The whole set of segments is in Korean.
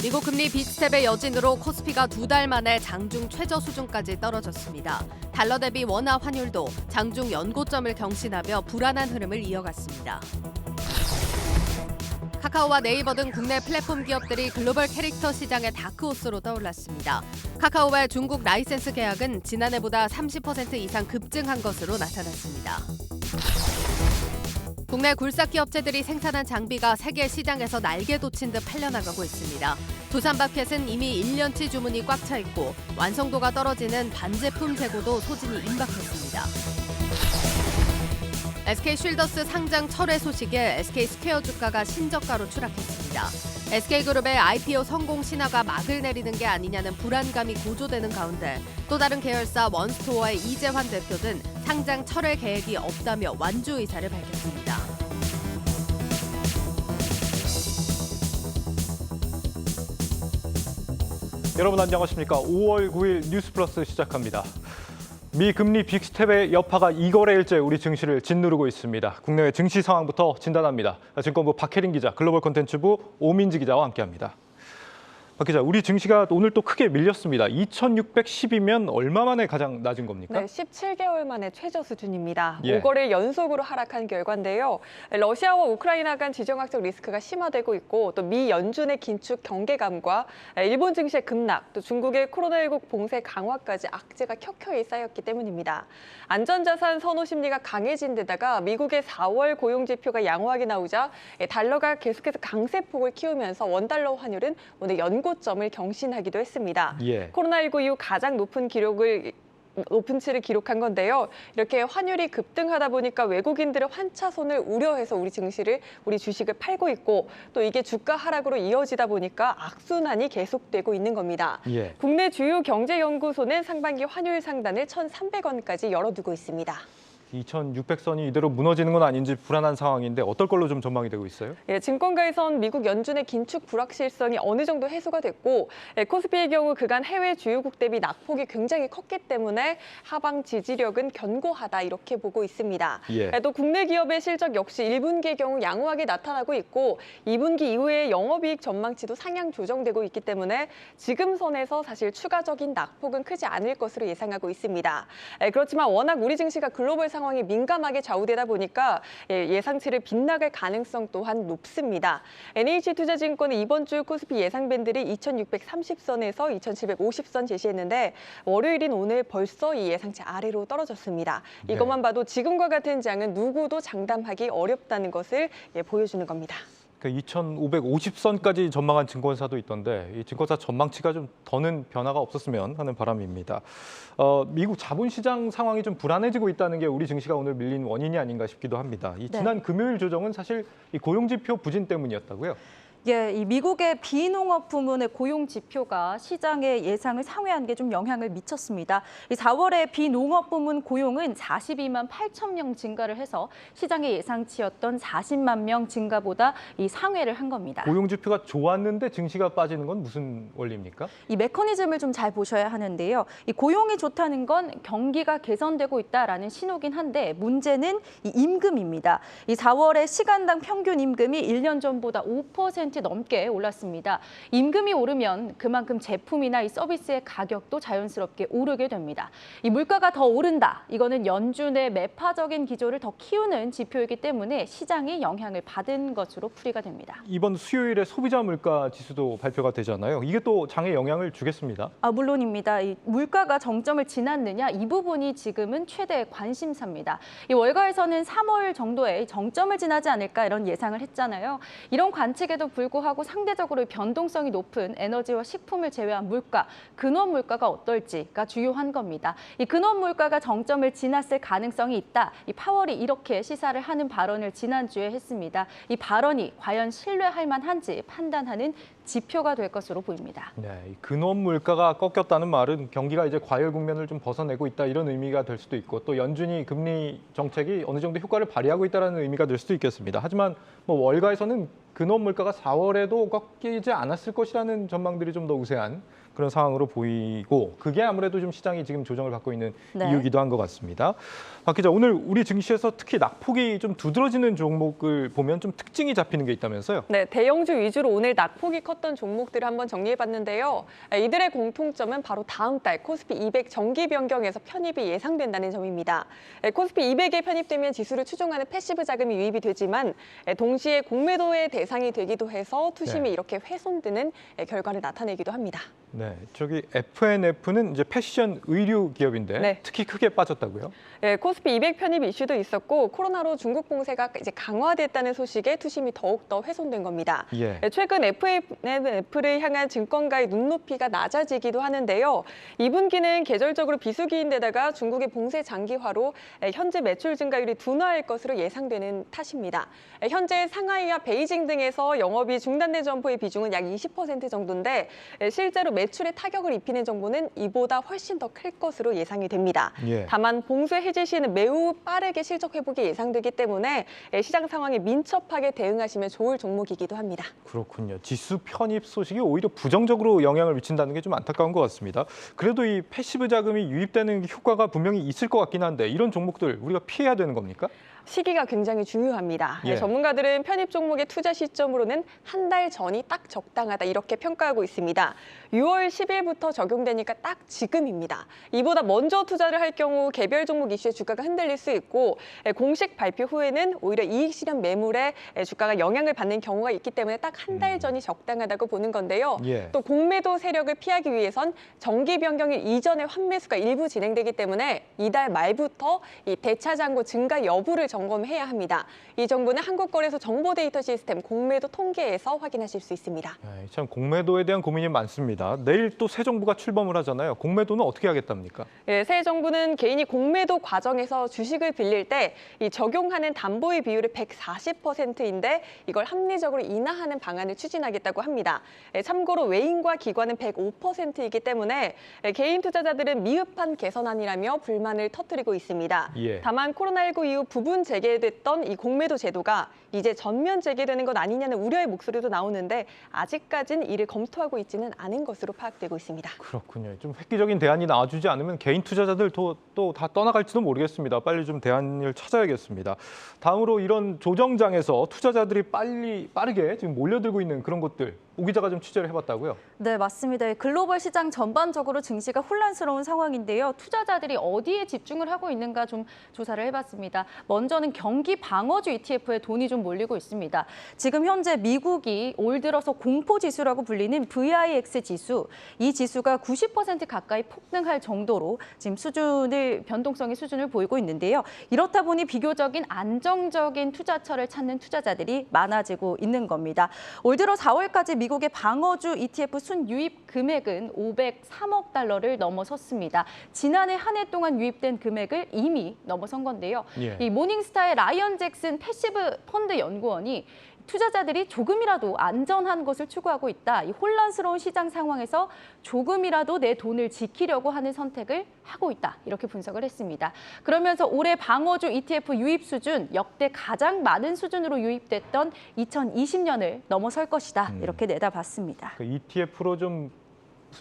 미국 금리 빅스텝의 여진으로 코스피가 2달 만에 장중 최저 수준까지 떨어졌습니다. 달러 대비 원화 환율도 장중 연고점을 경신하며 불안한 흐름을 이어갔습니다. 카카오와 네이버 등 국내 플랫폼 기업들이 글로벌 캐릭터 시장의 다크호스로 떠올랐습니다. 카카오의 중국 라이센스 계약은 지난해보다 30% 이상 급증한 것으로 나타났습니다. 국내 굴삭기 업체들이 생산한 장비가 세계 시장에서 날개 돋친 듯 팔려나가고 있습니다. 두산바켓은 이미 1년치 주문이 꽉 차 있고 완성도가 떨어지는 반제품 재고도 소진이 임박했습니다. SK쉴더스 상장 철회 소식에 SK스퀘어 주가가 신저가로 추락했습니다. SK그룹의 IPO 성공 신화가 막을 내리는 게 아니냐는 불안감이 고조되는 가운데 또 다른 계열사 원스토어의 이재환 대표 등 상장 철회 계획이 없다며 완주 의사를 밝혔습니다. 여러분 안녕하십니까? 5월 9일 뉴스플러스 시작합니다. 미 금리 빅스텝의 여파가 이거래일째 우리 증시를 짓누르고 있습니다. 국내외 증시 상황부터 진단합니다. 증권부 박혜린 기자, 글로벌 콘텐츠부 오민지 기자와 함께합니다. 박 기자, 우리 증시가 오늘 또 크게 밀렸습니다. 2,610이면 얼마 만에 가장 낮은 겁니까? 네, 17개월 만에 최저 수준입니다. 예. 5거래일 연속으로 하락한 결과인데요. 러시아와 우크라이나 간 지정학적 리스크가 심화되고 있고 또 미 연준의 긴축 경계감과 일본 증시의 급락, 또 중국의 코로나19 봉쇄 강화까지 악재가 켜켜이 쌓였기 때문입니다. 안전자산 선호 심리가 강해진 데다가 미국의 4월 고용지표가 양호하게 나오자 달러가 계속해서 강세폭을 키우면서 원달러 환율은 오늘 연고점을 경신하기도 했습니다. 예. 코로나19 이후 가장 높은 높은치를 기록한 건데요. 이렇게 환율이 급등하다 보니까 외국인들의 환차손을 우려해서 우리 주식을 팔고 있고 또 이게 주가 하락으로 이어지다 보니까 악순환이 계속되고 있는 겁니다. 예. 국내 주요 경제연구소는 상반기 환율 상단을 1,300원까지 열어두고 있습니다. 2,600선이 이대로 무너지는 건 아닌지 불안한 상황인데 어떨 걸로 좀 전망이 되고 있어요? 예, 증권가에선 미국 연준의 긴축 불확실성이 어느 정도 해소가 됐고 코스피의 경우 그간 해외 주요국 대비 낙폭이 굉장히 컸기 때문에 하방 지지력은 견고하다 이렇게 보고 있습니다. 예. 또 국내 기업의 실적 역시 1분기의 경우 양호하게 나타나고 있고 2분기 이후에 영업이익 전망치도 상향 조정되고 있기 때문에 지금 선에서 사실 추가적인 낙폭은 크지 않을 것으로 예상하고 있습니다. 그렇지만 워낙 우리 증시가 글로벌 상황이 민감하게 좌우되다 보니까 예상치를 빗나갈 가능성 또한 높습니다. NH투자증권은 이번 주 코스피 예상 밴드를 2,630선에서 2,750선 제시했는데 월요일인 오늘 벌써 이 예상치 아래로 떨어졌습니다. 네. 이것만 봐도 지금과 같은 장은 누구도 장담하기 어렵다는 것을 보여주는 겁니다. 2,550선까지 전망한 증권사도 있던데 이 증권사 전망치가 좀 더는 변화가 없었으면 하는 바람입니다. 미국 자본시장 상황이 좀 불안해지고 있다는 게 우리 증시가 오늘 밀린 원인이 아닌가 싶기도 합니다. 지난 금요일 조정은 사실 이 고용지표 부진 때문이었다고요? 예, 이 미국의 비농업 부문의 고용 지표가 시장의 예상을 상회한 게 좀 영향을 미쳤습니다. 이 4월에 비농업 부문 고용은 42만 8천 명 증가를 해서 시장의 예상치였던 40만 명 증가보다 이 상회를 한 겁니다. 고용 지표가 좋았는데 증시가 빠지는 건 무슨 원리입니까? 이 메커니즘을 좀 잘 보셔야 하는데요. 이 고용이 좋다는 건 경기가 개선되고 있다라는 신호긴 한데 문제는 이 임금입니다. 이 4월에 시간당 평균 임금이 1년 전보다 5% 넘게 올랐습니다. 임금이 오르면 그만큼 제품이나 이 서비스의 가격도 자연스럽게 오르게 됩니다. 이 물가가 더 오른다. 이거는 연준의 매파적인 기조를 더 키우는 지표이기 때문에 시장이 영향을 받은 것으로 풀이가 됩니다. 이번 수요일에 소비자 물가 지수도 발표가 되잖아요. 이게 또 장에 영향을 주겠습니다. 물론입니다. 이 물가가 정점을 지났느냐 이 부분이 지금은 최대 관심사입니다. 이 월가에서는 3월 정도에 정점을 지나지 않을까 이런 예상을 했잖아요. 이런 관측에도 불구하고 상대적으로 변동성이 높은 에너지와 식품을 제외한 물가, 근원 물가가 어떨지가 주요한 겁니다. 이 근원 물가가 정점을 지났을 가능성이 있다. 이 파월이 이렇게 시사를 하는 발언을 지난주에 했습니다. 이 발언이 과연 신뢰할 만한지 판단하는 지표가 될 것으로 보입니다. 네, 이 근원 물가가 꺾였다는 말은 경기가 이제 과열 국면을 좀 벗어내고 있다 이런 의미가 될 수도 있고 또 연준이 금리 정책이 어느 정도 효과를 발휘하고 있다는 의미가 될 수도 있겠습니다. 하지만 월가에서는 근원 물가가 4월에도 꺾이지 않았을 것이라는 전망들이 좀 더 우세한 그런 상황으로 보이고 그게 아무래도 좀 시장이 지금 조정을 받고 있는 네. 이유기도 한 것 같습니다. 박 기자, 오늘 우리 증시에서 특히 낙폭이 좀 두드러지는 종목을 보면 좀 특징이 잡히는 게 있다면서요? 네, 대형주 위주로 오늘 낙폭이 컸던 종목들을 한번 정리해봤는데요. 이들의 공통점은 바로 다음 달 코스피 200 정기 변경에서 편입이 예상된다는 점입니다. 코스피 200에 편입되면 지수를 추종하는 패시브 자금이 유입이 되지만 동시에 공매도의 대상이 되기도 해서 투심이 네. 이렇게 훼손되는 결과를 나타내기도 합니다. 네, 저기 FNF는 이제 패션 의류 기업인데 네. 특히 크게 빠졌다고요? 네, 코스피 200 편입 이슈도 있었고 코로나로 중국 봉쇄가 이제 강화됐다는 소식에 투심이 더욱더 훼손된 겁니다. 예. 최근 FNF를 향한 증권가의 눈높이가 낮아지기도 하는데요. 2분기는 계절적으로 비수기인데다가 중국의 봉쇄 장기화로 현재 매출 증가율이 둔화할 것으로 예상되는 탓입니다. 현재 상하이와 베이징 등에서 영업이 중단된 점포의 비중은 약 20% 정도인데 실제로 매출에 타격을 입히는 정보는 이보다 훨씬 더 클 것으로 예상이 됩니다. 예. 다만 봉쇄 해제 시에는 매우 빠르게 실적 회복이 예상되기 때문에 시장 상황에 민첩하게 대응하시면 좋을 종목이기도 합니다. 그렇군요. 지수 편입 소식이 오히려 부정적으로 영향을 미친다는 게 좀 안타까운 것 같습니다. 그래도 이 패시브 자금이 유입되는 효과가 분명히 있을 것 같긴 한데 이런 종목들 우리가 피해야 되는 겁니까? 시기가 굉장히 중요합니다. 예. 전문가들은 편입 종목의 투자 시점으로는 한 달 전이 딱 적당하다 이렇게 평가하고 있습니다. 6월 10일부터 적용되니까 딱 지금입니다. 이보다 먼저 투자를 할 경우 개별 종목 이슈에 주가가 흔들릴 수 있고 공식 발표 후에는 오히려 이익 실현 매물에 주가가 영향을 받는 경우가 있기 때문에 딱 한 달 전이 적당하다고 보는 건데요. 예. 또 공매도 세력을 피하기 위해선 정기 변경일 이전에 환매수가 일부 진행되기 때문에 이달 말부터 이 대차장고 증가 여부를 점검해야 합니다. 이 정보는 한국거래소 정보데이터 시스템 공매도 통계에서 확인하실 수 있습니다. 참 공매도에 대한 고민이 많습니다. 내일 또 새 정부가 출범을 하잖아요. 공매도는 어떻게 하겠답니까? 예, 새 정부는 개인이 공매도 과정에서 주식을 빌릴 때 이 적용하는 담보의 비율이 140%인데 이걸 합리적으로 인하하는 방안을 추진하겠다고 합니다. 참고로 외인과 기관은 105%이기 때문에 개인 투자자들은 미흡한 개선안이라며 불만을 터뜨리고 있습니다. 예. 다만 코로나19 이후 부분 재개됐던 이 공매도 제도가 이제 전면 재개되는 것 아니냐는 우려의 목소리도 나오는데 아직까진 이를 검토하고 있지는 않은 것으로 파악되고 있습니다. 그렇군요. 좀 획기적인 대안이 나와주지 않으면 개인 투자자들 또 다 떠나갈지도 모르겠습니다. 빨리 좀 대안을 찾아야겠습니다. 다음으로 이런 조정장에서 투자자들이 빠르게 지금 몰려들고 있는 그런 것들 오 기자가 좀 취재를 해봤다고요? 네, 맞습니다. 글로벌 시장 전반적으로 증시가 혼란스러운 상황인데요. 투자자들이 어디에 집중을 하고 있는가 좀 조사를 해봤습니다. 먼저는 경기 방어주 ETF에 돈이 좀 몰리고 있습니다. 지금 현재 미국이 올 들어서 공포지수라고 불리는 VIX 지수, 이 지수가 90% 가까이 폭등할 정도로 지금 변동성의 수준을 보이고 있는데요. 이렇다 보니 비교적인 안정적인 투자처를 찾는 투자자들이 많아지고 있는 겁니다. 올 들어 4월까지 미국의 방어주 ETF 순유입 금액은 503억 달러를 넘어섰습니다. 지난해 한 해 동안 유입된 금액을 이미 넘어선 건데요. 예. 이 모닝스타의 라이언 잭슨 패시브 펀드 연구원이 투자자들이 조금이라도 안전한 것을 추구하고 있다. 이 혼란스러운 시장 상황에서 조금이라도 내 돈을 지키려고 하는 선택을 하고 있다. 이렇게 분석을 했습니다. 그러면서 올해 방어주 ETF 유입 수준 역대 가장 많은 수준으로 유입됐던 2020년을 넘어설 것이다. 이렇게 내다봤습니다. 그 ETF로 좀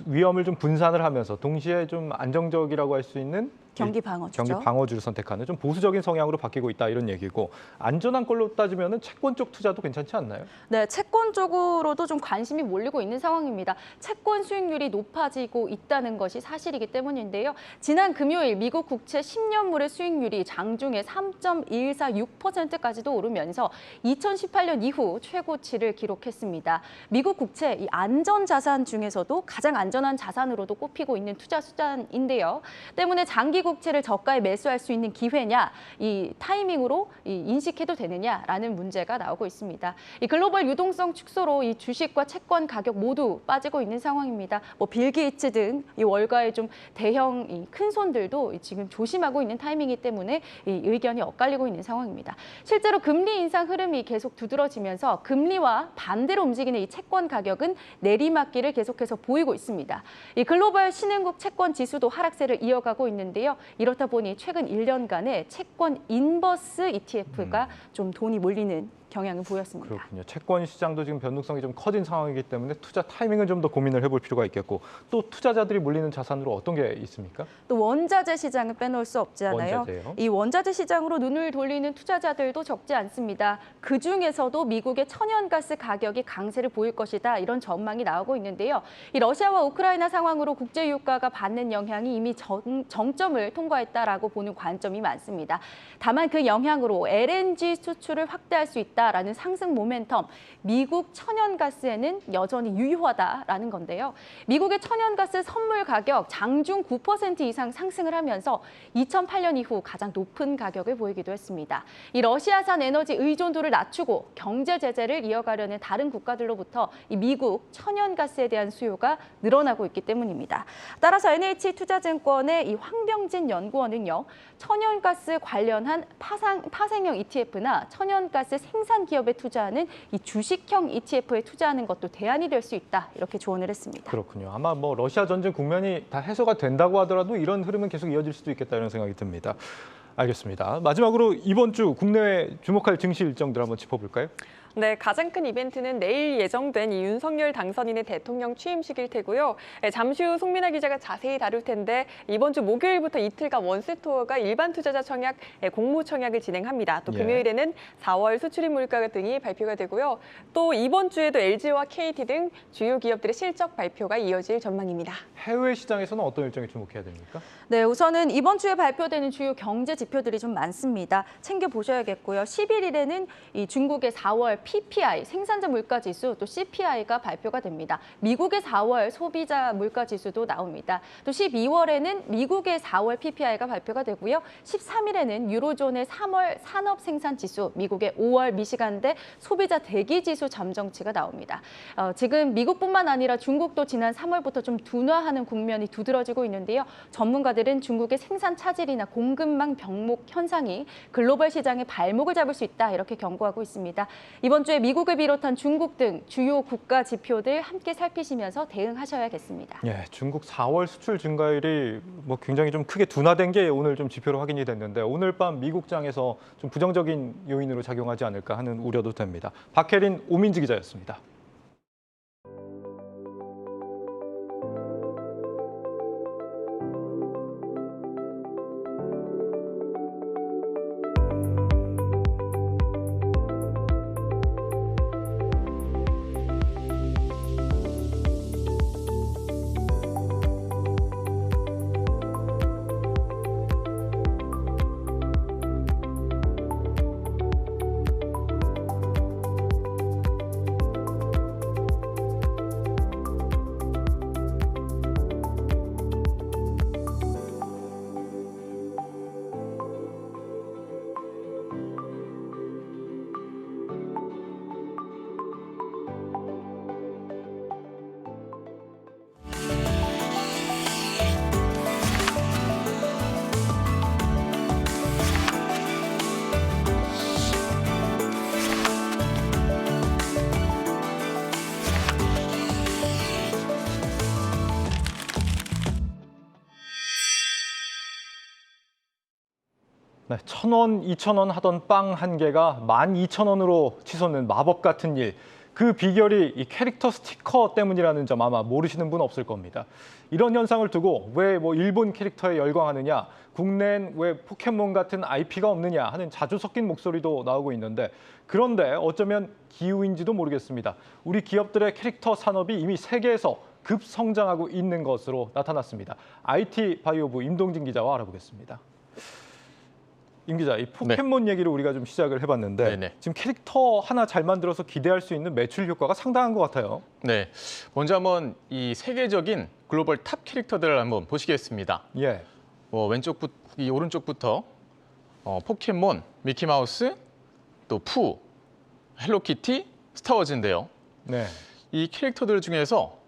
위험을 좀 분산을 하면서 동시에 좀 안정적이라고 할 수 있는 경기 방어주죠. 경기 방어주를 선택하는 좀 보수적인 성향으로 바뀌고 있다 이런 얘기고 안전한 걸로 따지면은 채권 쪽 투자도 괜찮지 않나요? 네, 채권 쪽으로도 좀 관심이 몰리고 있는 상황입니다. 채권 수익률이 높아지고 있다는 것이 사실이기 때문인데요. 지난 금요일 미국 국채 10년물의 수익률이 장중에 3.146%까지도 오르면서 2018년 이후 최고치를 기록했습니다. 미국 국채 이 안전 자산 중에서도 가장 안전한 자산으로도 꼽히고 있는 투자 수단인데요. 때문에 장기 국채를 저가에 매수할 수 있는 기회냐, 이 타이밍으로 인식해도 되느냐라는 문제가 나오고 있습니다. 이 글로벌 유동성 축소로 이 주식과 채권 가격 모두 빠지고 있는 상황입니다. 빌 게이츠 등 이 월가의 좀 대형 큰 손들도 지금 조심하고 있는 타이밍이기 때문에 이 의견이 엇갈리고 있는 상황입니다. 실제로 금리 인상 흐름이 계속 두드러지면서 금리와 반대로 움직이는 이 채권 가격은 내리막길을 계속해서 보이고 있습니다. 이 글로벌 신흥국 채권 지수도 하락세를 이어가고 있는데요. 이렇다 보니 최근 1년간의 채권 인버스 ETF가 좀 돈이 몰리는 경향을 보였습니다. 그렇군요. 채권 시장도 지금 변동성이 좀 커진 상황이기 때문에 투자 타이밍은 좀 더 고민을 해볼 필요가 있겠고 또 투자자들이 몰리는 자산으로 어떤 게 있습니까? 또 원자재 시장은 빼놓을 수 없잖아요. 원자재요? 이 원자재 시장으로 눈을 돌리는 투자자들도 적지 않습니다. 그중에서도 미국의 천연가스 가격이 강세를 보일 것이다 이런 전망이 나오고 있는데요. 이 러시아와 우크라이나 상황으로 국제 유가가 받는 영향이 이미 정점을 통과했다라고 보는 관점이 많습니다. 다만 그 영향으로 LNG 수출을 확대할 수 있다라는 상승 모멘텀, 미국 천연가스에는 여전히 유효하다라는 건데요. 미국의 천연가스 선물 가격 장중 9% 이상 상승을 하면서 2008년 이후 가장 높은 가격을 보이기도 했습니다. 이 러시아산 에너지 의존도를 낮추고 경제 제재를 이어가려는 다른 국가들로부터 이 미국 천연가스에 대한 수요가 늘어나고 있기 때문입니다. 따라서 NH투자증권의 이 황병진 연구원은요, 천연가스 관련한 파생형 ETF나 천연가스 생산 기업에 투자하는 이 주식형 ETF에 투자하는 것도 대안이 될 수 있다 이렇게 조언을 했습니다. 그렇군요. 아마 뭐 러시아 전쟁 국면이 다 해소가 된다고 하더라도 이런 흐름은 계속 이어질 수도 있겠다 이런 생각이 듭니다. 알겠습니다. 마지막으로 이번 주 국내외 주목할 증시 일정들 한번 짚어볼까요? 네, 가장 큰 이벤트는 내일 예정된 이 윤석열 당선인의 대통령 취임식일 테고요. 잠시 후 송민아 기자가 자세히 다룰 텐데 이번 주 목요일부터 이틀간 원스토어가 일반 투자자 청약, 공모 청약을 진행합니다. 또 예. 금요일에는 4월 수출입 물가 등이 발표가 되고요. 또 이번 주에도 LG와 KT 등 주요 기업들의 실적 발표가 이어질 전망입니다. 해외 시장에서는 어떤 일정에 주목해야 됩니까? 네, 우선은 이번 주에 발표되는 주요 경제 지표들이 좀 많습니다. 챙겨보셔야겠고요. 11일에는 이 중국의 4월 PPI, 생산자 물가 지수, 또 CPI가 발표가 됩니다. 미국의 4월 소비자 물가 지수도 나옵니다. 또 12월에는 미국의 4월 PPI가 발표가 되고요. 13일에는 유로존의 3월 산업 생산 지수, 미국의 5월 미시간대 소비자 대기 지수 잠정치가 나옵니다. 지금 미국뿐만 아니라 중국도 지난 3월부터 좀 둔화하는 국면이 두드러지고 있는데요. 전문가들은 중국의 생산 차질이나 공급망 병목 현상이 글로벌 시장의 발목을 잡을 수 있다 이렇게 경고하고 있습니다. 이번 주에 미국을 비롯한 중국 등 주요 국가 지표들 함께 살피시면서 대응하셔야겠습니다. 예, 중국 4월 수출 증가율이 뭐 굉장히 좀 크게 둔화된 게 오늘 좀 지표로 확인이 됐는데 오늘 밤 미국장에서 좀 부정적인 요인으로 작용하지 않을까 하는 우려도 됩니다. 박혜린, 오민지 기자였습니다. 네, 1,000원, 2,000원 하던 빵 한 개가 12,000원으로 치솟는 마법 같은 일. 그 비결이 이 캐릭터 스티커 때문이라는 점 아마 모르시는 분 없을 겁니다. 이런 현상을 두고 왜 뭐 일본 캐릭터에 열광하느냐, 국내엔 왜 포켓몬 같은 IP가 없느냐 하는 자주 섞인 목소리도 나오고 있는데 그런데 어쩌면 기우인지도 모르겠습니다. 우리 기업들의 캐릭터 산업이 이미 세계에서 급성장하고 있는 것으로 나타났습니다. IT 바이오부 임동진 기자와 알아보겠습니다. 임 기자, 이 포켓몬 얘기를 우리가 좀 시작을 해봤는데 네네. 지금 캐릭터 하나 잘 만들어서 기대할 수 있는 매출 효과가 상당한 것 같아요. 네, 먼저 한번 이 세계적인 글로벌 탑 캐릭터들을 한번 보시겠습니다. 예, 이 오른쪽부터 포켓몬, 미키마우스, 또 푸, 헬로키티, 스타워즈인데요. 네. 이 캐릭터들 중에서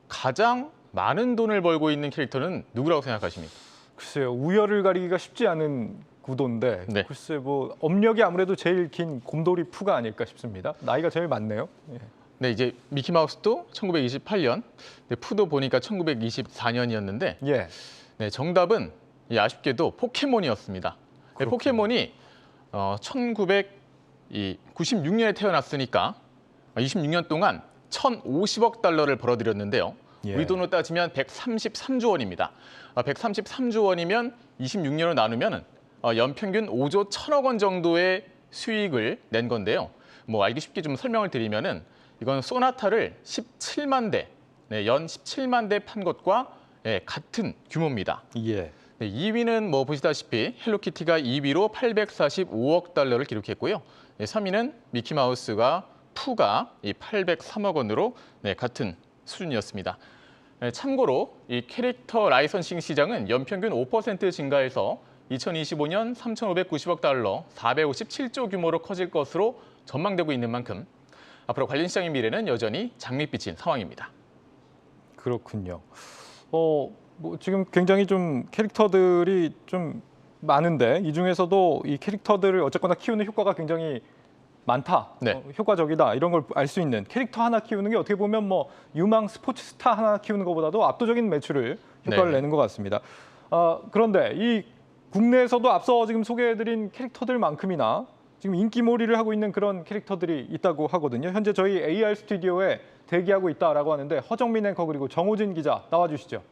가장 많은 돈을 벌고 있는 캐릭터는 누구라고 생각하십니까? 글쎄요, 우열을 가리기가 쉽지 않은 구도인데 네. 글쎄 뭐 업력이 아무래도 제일 긴 곰돌이 푸가 아닐까 싶습니다. 나이가 제일 많네요. 예. 네, 이제 미키마우스도 1928년, 네, 푸도 보니까 1924년이었는데 예. 네, 정답은 아쉽게도 포켓몬이었습니다. 네, 포켓몬이 이 96년에 태어났으니까 26년 동안 1,050억 달러를 벌어들였는데요. 예. 우리 돈으로 따지면 133조 원입니다. 133조 원이면 26년으로 나누면 연평균 5조 1,000억 원 정도의 수익을 낸 건데요. 뭐 알기 쉽게 좀 설명을 드리면은 이건 소나타를 17만 대, 연 17만 대 판 것과 같은 규모입니다. 예. 2위는 뭐 보시다시피 헬로키티가 2위로 845억 달러를 기록했고요. 3위는 미키마우스가 푸가 803억 원으로 같은 수준이었습니다. 참고로 이 캐릭터 라이선싱 시장은 연평균 5% 증가해서 2025년 3,590억 달러, 457조 규모로 커질 것으로 전망되고 있는 만큼 앞으로 관련 시장의 미래는 여전히 장밋빛인 상황입니다. 그렇군요. 뭐 지금 굉장히 좀 캐릭터들이 좀 많은데 이 중에서도 이 캐릭터들을 어쨌거나 키우는 효과가 굉장히 많다, 네. 효과적이다 이런 걸 알 수 있는 캐릭터 하나 키우는 게 어떻게 보면 뭐 유망 스포츠 스타 하나 키우는 것보다도 압도적인 매출을 효과를 네. 내는 것 같습니다. 그런데 이 국내에서도 앞서 지금 소개해드린 캐릭터들만큼이나 지금 인기몰이를 하고 있는 그런 캐릭터들이 있다고 하거든요. 현재 저희 AR 스튜디오에 대기하고 있다라고 하는데 허정민 앵커 그리고 정호진 기자 나와주시죠.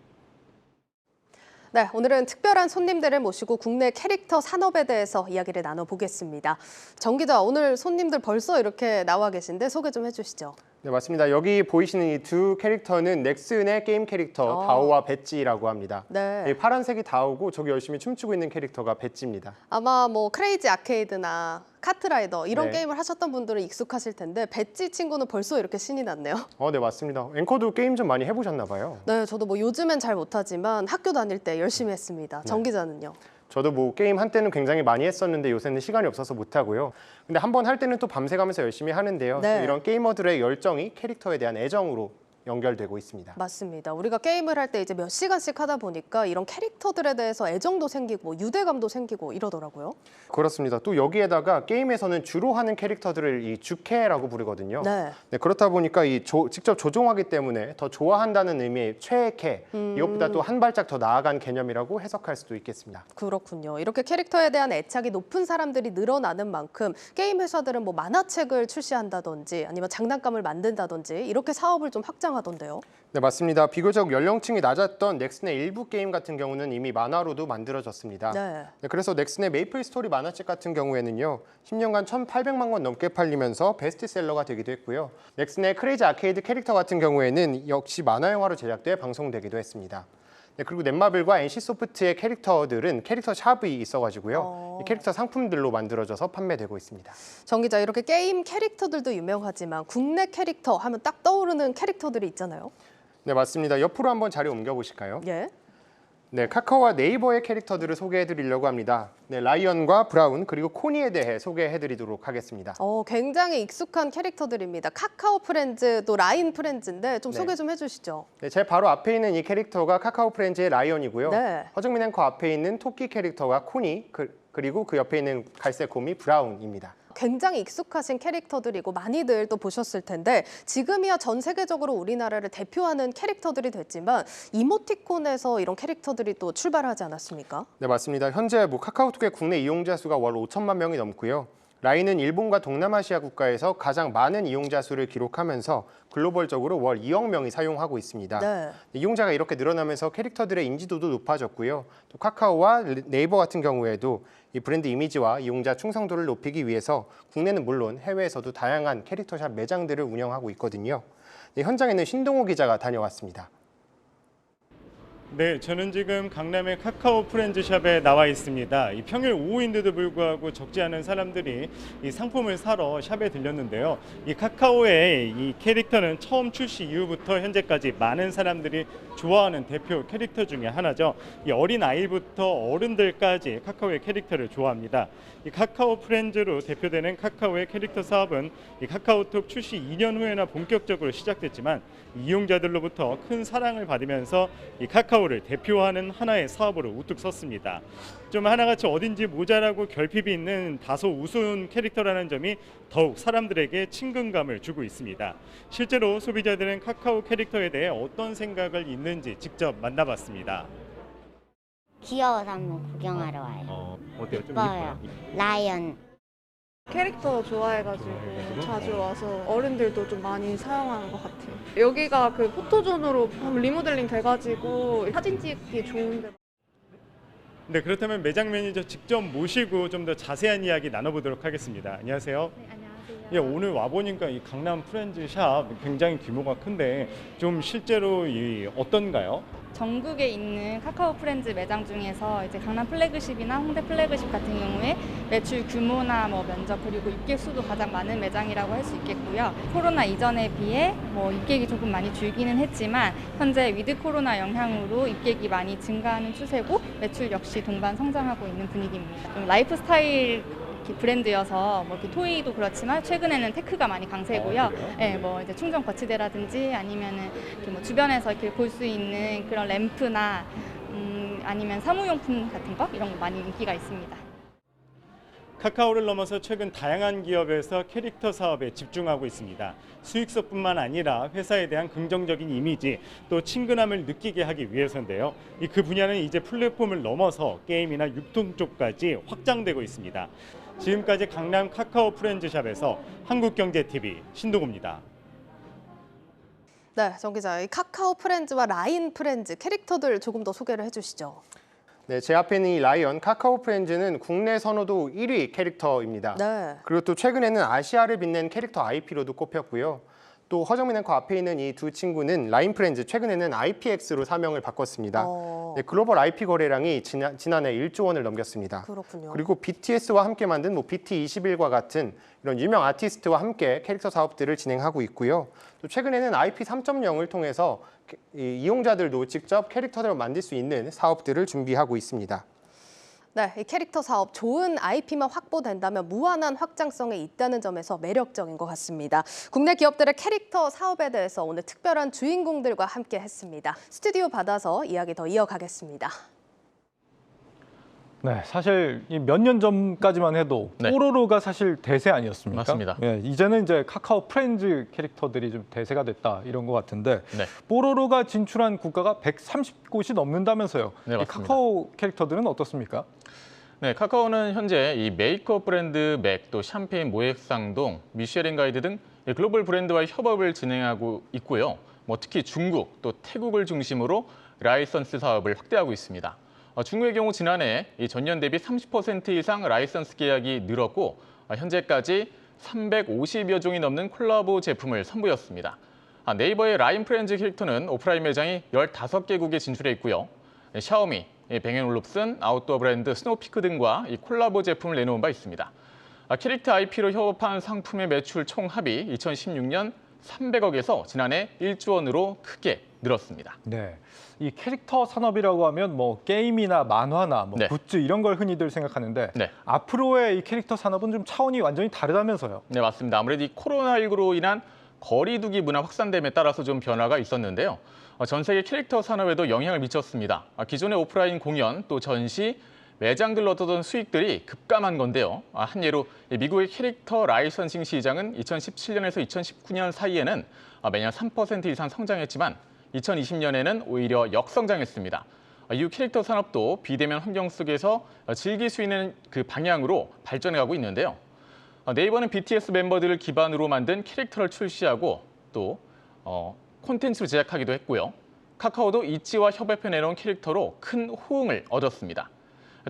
네, 오늘은 특별한 손님들을 모시고 국내 캐릭터 산업에 대해서 이야기를 나눠보겠습니다. 정 기자, 오늘 손님들 벌써 이렇게 나와 계신데 소개 좀 해주시죠. 네, 맞습니다. 여기 보이시는 이 두 캐릭터는 넥슨의 게임 캐릭터 다오와 배지라고 합니다. 네. 이 파란색이 다오고 저기 열심히 춤추고 있는 캐릭터가 배지입니다. 아마 뭐 크레이지 아케이드나 카트라이더 이런 네. 게임을 하셨던 분들은 익숙하실 텐데 배지 친구는 벌써 이렇게 신이 났네요. 네, 맞습니다. 앵커도 게임 좀 많이 해보셨나 봐요. 네, 저도 뭐 요즘엔 잘 못하지만 학교 다닐 때 열심히 했습니다. 정 기자는요? 저도 뭐 게임 한때는 굉장히 많이 했었는데 요새는 시간이 없어서 못하고요. 근데 한 번 할 때는 또 밤새 가면서 열심히 하는데요. 네. 또 이런 게이머들의 열정이 캐릭터에 대한 애정으로 연결되고 있습니다. 맞습니다. 우리가 게임을 할 때 이제 몇 시간씩 하다 보니까 이런 캐릭터들에 대해서 애정도 생기고 유대감도 생기고 이러더라고요. 그렇습니다. 또 여기에다가 게임에서는 주로 하는 캐릭터들을 이 주캐라고 부르거든요. 네. 네, 그렇다 보니까 직접 조종하기 때문에 더 좋아한다는 의미의 최애캐, 이것보다 또 한 발짝 더 나아간 개념이라고 해석할 수도 있겠습니다. 그렇군요. 이렇게 캐릭터에 대한 애착이 높은 사람들이 늘어나는 만큼 게임 회사들은 뭐 만화책을 출시한다든지 아니면 장난감을 만든다든지 이렇게 사업을 좀 확장하던데요. 네, 맞습니다. 비교적 연령층이 낮았던 넥슨의 일부 게임 같은 경우는 이미 만화로도 만들어졌습니다. 네. 네, 그래서 넥슨의 메이플 스토리 만화책 같은 경우에는요, 10년간 1,800만 권 넘게 팔리면서 베스트셀러가 되기도 했고요. 넥슨의 크레이지 아케이드 캐릭터 같은 경우에는 역시 만화 영화로 제작돼 방송되기도 했습니다. 네, 그리고 넷마블과 NC소프트의 캐릭터들은 캐릭터 샵이 있어가지고요. 이 캐릭터 상품들로 만들어져서 판매되고 있습니다. 정 기자, 이렇게 게임 캐릭터들도 유명하지만 국내 캐릭터 하면 딱 떠오르는 캐릭터들이 있잖아요. 네, 맞습니다. 옆으로 한번 자리 옮겨보실까요? 예. 네, 카카오와 네이버의 캐릭터들을 소개해드리려고 합니다. 네, 라이언과 브라운 그리고 코니에 대해 소개해드리도록 하겠습니다. 굉장히 익숙한 캐릭터들입니다. 카카오 프렌즈도 라인 프렌즈인데 좀 네. 소개 좀 해주시죠. 네, 제 바로 앞에 있는 이 캐릭터가 카카오 프렌즈의 라이언이고요. 네. 허정민 앵커 앞에 있는 토끼 캐릭터가 코니, 그리고 그 옆에 있는 갈색 곰이 브라운입니다. 굉장히 익숙하신 캐릭터들이고 많이들 또 보셨을 텐데 지금이야 전 세계적으로 우리나라를 대표하는 캐릭터들이 됐지만 이모티콘에서 이런 캐릭터들이 또 출발하지 않았습니까? 네, 맞습니다. 현재 카카오톡의 국내 이용자 수가 월 5천만 명이 넘고요. 라인은 일본과 동남아시아 국가에서 가장 많은 이용자 수를 기록하면서 글로벌적으로 월 2억 명이 사용하고 있습니다. 네. 이용자가 이렇게 늘어나면서 캐릭터들의 인지도도 높아졌고요. 또 카카오와 네이버 같은 경우에도 이 브랜드 이미지와 이용자 충성도를 높이기 위해서 국내는 물론 해외에서도 다양한 캐릭터샵 매장들을 운영하고 있거든요. 네, 현장에는 신동호 기자가 다녀왔습니다. 네, 저는 지금 강남의 카카오 프렌즈샵에 나와 있습니다. 이 평일 오후인데도 불구하고 적지 않은 사람들이 이 상품을 사러 샵에 들렸는데요. 이 카카오의 이 캐릭터는 처음 출시 이후부터 현재까지 많은 사람들이 좋아하는 대표 캐릭터 중에 하나죠. 이 어린 아이부터 어른들까지 카카오의 캐릭터를 좋아합니다. 이 카카오 프렌즈로 대표되는 카카오의 캐릭터 사업은 이 카카오톡 출시 2년 후에나 본격적으로 시작됐지만 이용자들로부터 큰 사랑을 받으면서 이 카카오를 대표하는 하나의 사업으로 우뚝 섰습니다. 좀 하나같이 어딘지 모자라고 결핍이 있는 다소 우스운 캐릭터라는 점이 더욱 사람들에게 친근감을 주고 있습니다. 실제로 소비자들은 카카오 캐릭터에 대해 어떤 생각을 있는지 직접 만나봤습니다. 귀여워서 한번 구경하러 와요. 어때요? 좀 이뻐요. 라이언 캐릭터 좋아해가지고 자주 와서 어른들도 좀 많이 사용하는 것 같아요. 여기가 그 포토존으로 리모델링 돼가지고 사진 찍기 좋은데. 네, 그렇다면 매장 매니저 직접 모시고 좀 더 자세한 이야기 나눠보도록 하겠습니다. 안녕하세요. 네, 안녕하세요. 예, 오늘 와보니까 이 강남 프렌즈 샵 굉장히 규모가 큰데 좀 실제로 어떤가요? 전국에 있는 카카오 프렌즈 매장 중에서 이제 강남 플래그십이나 홍대 플래그십 같은 경우에 매출 규모나 뭐 면적 그리고 입객 수도 가장 많은 매장이라고 할 수 있겠고요. 코로나 이전에 비해 뭐 입객이 조금 많이 줄기는 했지만 현재 위드 코로나 영향으로 입객이 많이 증가하는 추세고 매출 역시 동반 성장하고 있는 분위기입니다. 좀 라이프 스타일 브랜드여서 뭐 이렇게 토이도 그렇지만 최근에는 테크가 많이 강세고요. 네, 뭐 이제 충전 거치대라든지 아니면은 이렇게 뭐 주변에서 이렇게 볼 수 있는 그런 램프나 아니면 사무용품 같은 거 이런 거 많이 인기가 있습니다. 카카오를 넘어서 최근 다양한 기업에서 캐릭터 사업에 집중하고 있습니다. 수익성뿐만 아니라 회사에 대한 긍정적인 이미지 또 친근함을 느끼게 하기 위해서인데요. 그 분야는 이제 플랫폼을 넘어서 게임이나 유통 쪽까지 확장되고 있습니다. 지금까지 강남 카카오 프렌즈샵에서 한국경제TV 신동우입니다. 네, 정 기자, 이 카카오 프렌즈와 라인 프렌즈 캐릭터들 조금 더 소개를 해주시죠. 네, 제 앞에 있는 이 라이언 카카오 프렌즈는 국내 선호도 1위 캐릭터입니다. 네. 그리고 또 최근에는 아시아를 빛낸 캐릭터 IP로도 꼽혔고요. 또 허정민 앵커 앞에 있는 이 두 친구는 라인 프렌즈, 최근에는 IPX로 사명을 바꿨습니다. 네, 글로벌 IP 거래량이 지난해 1조 원을 넘겼습니다. 그렇군요. 그리고 BTS와 함께 만든 BT21과 같은 이런 유명 아티스트와 함께 캐릭터 사업들을 진행하고 있고요. 또 최근에는 IP 3.0을 통해서 이용자들도 직접 캐릭터를 만들 수 있는 사업들을 준비하고 있습니다. 네, 이 캐릭터 사업 좋은 IP만 확보된다면 무한한 확장성에 있다는 점에서 매력적인 것 같습니다. 국내 기업들의 캐릭터 사업에 대해서 오늘 특별한 주인공들과 함께 했습니다. 스튜디오 받아서 이야기 더 이어가겠습니다. 네, 사실 몇 년 전까지만 해도 네. 뽀로로가 사실 대세 아니었습니까? 맞습니다. 예, 이제는 이제 카카오 프렌즈 캐릭터들이 좀 대세가 됐다 이런 것 같은데 네. 뽀로로가 진출한 국가가 130곳이 넘는다면서요. 네, 이 맞습니다. 카카오 캐릭터들은 어떻습니까? 네, 카카오는 현재 이 메이크업 브랜드 맥, 또 샴페인 모액상동, 미쉐린 가이드 등 글로벌 브랜드와의 협업을 진행하고 있고요. 뭐 특히 중국, 또 태국을 중심으로 라이선스 사업을 확대하고 있습니다. 중국의 경우 지난해 이 전년 대비 30% 이상 라이선스 계약이 늘었고 현재까지 350여 종이 넘는 콜라보 제품을 선보였습니다. 네이버의 라인 프렌즈 캐릭터는 오프라인 매장이 15개국에 진출해 있고요. 샤오미, 뱅앤올룹슨, 아웃도어 브랜드 스노우피크 등과 이 콜라보 제품을 내놓은 바 있습니다. 캐릭터 IP로 협업한 상품의 매출 총 합이 2016년 300억에서 지난해 1조 원으로 크게 늘었습니다. 네, 이 캐릭터 산업이라고 하면 뭐 게임이나 만화나 뭐 네. 굿즈 이런 걸 흔히들 생각하는데 네. 앞으로의 이 캐릭터 산업은 좀 차원이 완전히 다르다면서요? 네, 맞습니다. 아무래도 이 코로나19로 인한 거리두기 문화 확산됨에 따라서 좀 변화가 있었는데요. 전 세계 캐릭터 산업에도 영향을 미쳤습니다. 기존의 오프라인 공연, 또 전시, 매장들로 얻었던 수익들이 급감한 건데요. 한 예로 미국의 캐릭터 라이선싱 시장은 2017년에서 2019년 사이에는 매년 3% 이상 성장했지만 2020년에는 오히려 역성장했습니다. 이후 캐릭터 산업도 비대면 환경 속에서 즐길 수 있는 그 방향으로 발전해가고 있는데요. 네이버는 BTS 멤버들을 기반으로 만든 캐릭터를 출시하고 또 콘텐츠를 제작하기도 했고요. 카카오도 이치와 협업해 내놓은 캐릭터로 큰 호응을 얻었습니다.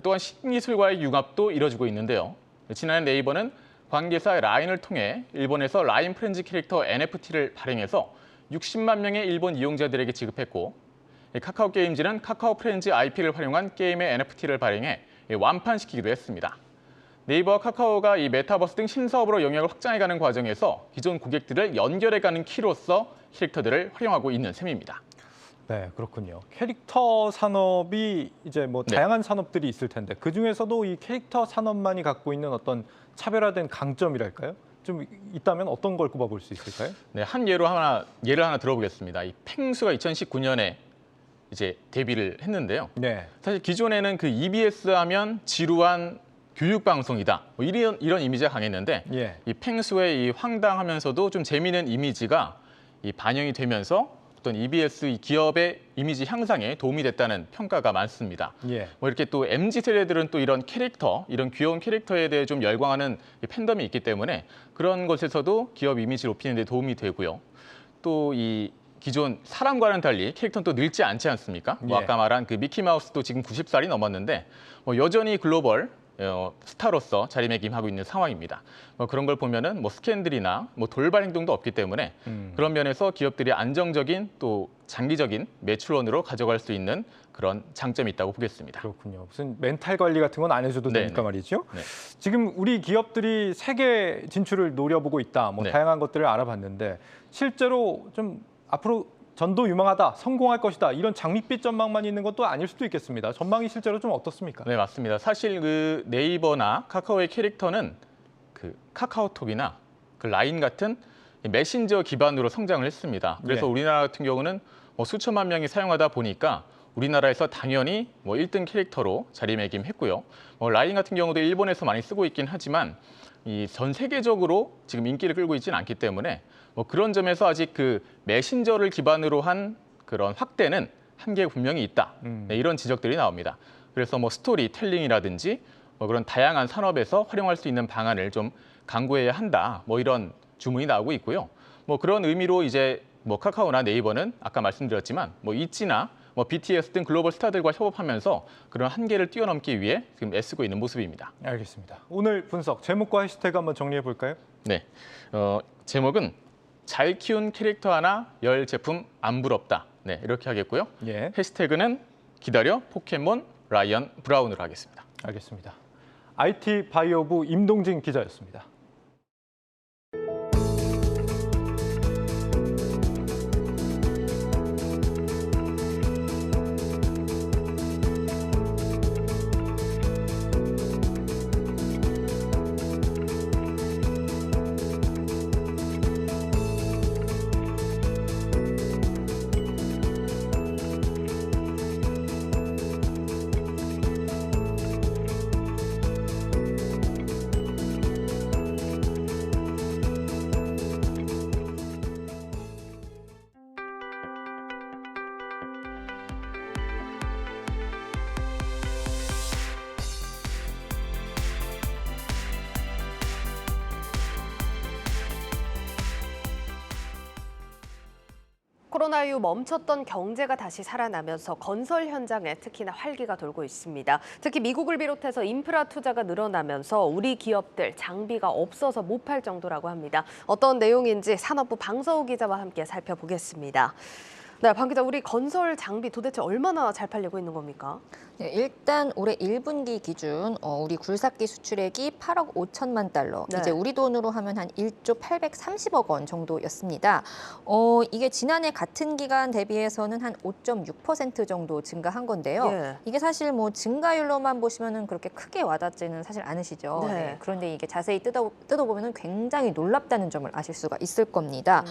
또한 신기술과의 융합도 이뤄지고 있는데요. 지난해 네이버는 관계사 라인을 통해 일본에서 라인 프렌즈 캐릭터 NFT를 발행해서 60만 명의 일본 이용자들에게 지급했고, 카카오 게임즈는 카카오 프렌즈 IP를 활용한 게임의 NFT를 발행해 완판시키기도 했습니다. 네이버와 카카오가 이 메타버스 등 신사업으로 영역을 확장해가는 과정에서 기존 고객들을 연결해가는 키로서 캐릭터들을 활용하고 있는 셈입니다. 네, 그렇군요. 캐릭터 산업이 이제 뭐 네. 다양한 산업들이 있을 텐데 그 중에서도 이 캐릭터 산업만이 갖고 있는 어떤 차별화된 강점이랄까요? 좀 있다면 어떤 걸 꼽아볼 수 있을까요? 네, 예를 하나 들어보겠습니다. 이 펭수가 2019년에 이제 데뷔를 했는데요. 네. 사실 기존에는 그 EBS 하면 지루한 교육 방송이다. 뭐 이런 이미지가 강했는데 예. 이 펭수의 이 황당하면서도 좀 재미있는 이미지가 이 반영이 되면서 어떤 EBS 이 기업의 이미지 향상에 도움이 됐다는 평가가 많습니다. 예. 뭐 이렇게 또 MZ 세대들은 또 이런 캐릭터, 이런 귀여운 캐릭터에 대해 좀 열광하는 이 팬덤이 있기 때문에 그런 것에서도 기업 이미지 높이는 데 도움이 되고요. 또 이 기존 사람과는 달리 캐릭터는 또 늙지 않지 않습니까? 뭐 예. 아까 말한 그 미키마우스도 지금 90살이 넘었는데 뭐 여전히 글로벌 스타로서 자리매김하고 있는 상황입니다. 뭐 그런 걸 보면은 뭐 스캔들이나 뭐 돌발 행동도 없기 때문에 그런 면에서 기업들이 안정적인 또 장기적인 매출원으로 가져갈 수 있는 그런 장점이 있다고 보겠습니다. 그렇군요. 무슨 멘탈 관리 같은 건 안 해줘도 네, 되니까 네. 말이죠. 네. 지금 우리 기업들이 세계 진출을 노려보고 있다. 뭐 네. 다양한 것들을 알아봤는데 실제로 좀 앞으로 전도 유망하다, 성공할 것이다 이런 장밋빛 전망만 있는 것도 아닐 수도 있겠습니다. 전망이 실제로 좀 어떻습니까? 네, 맞습니다. 사실 그 네이버나 카카오의 캐릭터는 그 카카오톡이나 그 라인 같은 메신저 기반으로 성장을 했습니다. 그래서 네. 우리나라 같은 경우는 뭐 수천만 명이 사용하다 보니까 우리나라에서 당연히 뭐 1등 캐릭터로 자리매김했고요. 뭐 라인 같은 경우도 일본에서 많이 쓰고 있긴 하지만 이 전 세계적으로 지금 인기를 끌고 있지는 않기 때문에 뭐 그런 점에서 아직 그 메신저를 기반으로 한 그런 확대는 한계가 분명히 있다. 네, 이런 지적들이 나옵니다. 그래서 뭐 스토리텔링이라든지 뭐 그런 다양한 산업에서 활용할 수 있는 방안을 좀 강구해야 한다. 뭐 이런 주문이 나오고 있고요. 뭐 그런 의미로 이제 뭐 카카오나 네이버는 아까 말씀드렸지만 뭐 있지나 뭐 BTS 등 글로벌 스타들과 협업하면서 그런 한계를 뛰어넘기 위해 지금 애쓰고 있는 모습입니다. 알겠습니다. 오늘 분석 제목과 해시태그 한번 정리해 볼까요? 네, 제목은 잘 키운 캐릭터 하나 열 제품 안 부럽다. 네, 이렇게 하겠고요. 예, 해시태그는 기다려 포켓몬 라이언 브라운으로 하겠습니다. 알겠습니다. IT 바이오부 임동진 기자였습니다. 코로나 이후 멈췄던 경제가 다시 살아나면서 건설 현장에 특히나 활기가 돌고 있습니다. 특히 미국을 비롯해서 인프라 투자가 늘어나면서 우리 기업들 장비가 없어서 못 팔 정도라고 합니다. 어떤 내용인지 산업부 방서우 기자와 함께 살펴보겠습니다. 네, 방 기자, 우리 건설 장비 도대체 얼마나 잘 팔리고 있는 겁니까? 네, 일단 올해 1분기 기준 우리 굴삭기 수출액이 8억 5천만 달러, 네. 이제 우리 돈으로 하면 한 1조 830억 원 정도였습니다. 이게 지난해 같은 기간 대비해서는 한 5.6% 정도 증가한 건데요. 예. 이게 사실 뭐 증가율로만 보시면은 그렇게 크게 와닿지는 사실 않으시죠. 네. 네, 그런데 이게 자세히 뜯어보면은 굉장히 놀랍다는 점을 아실 수가 있을 겁니다.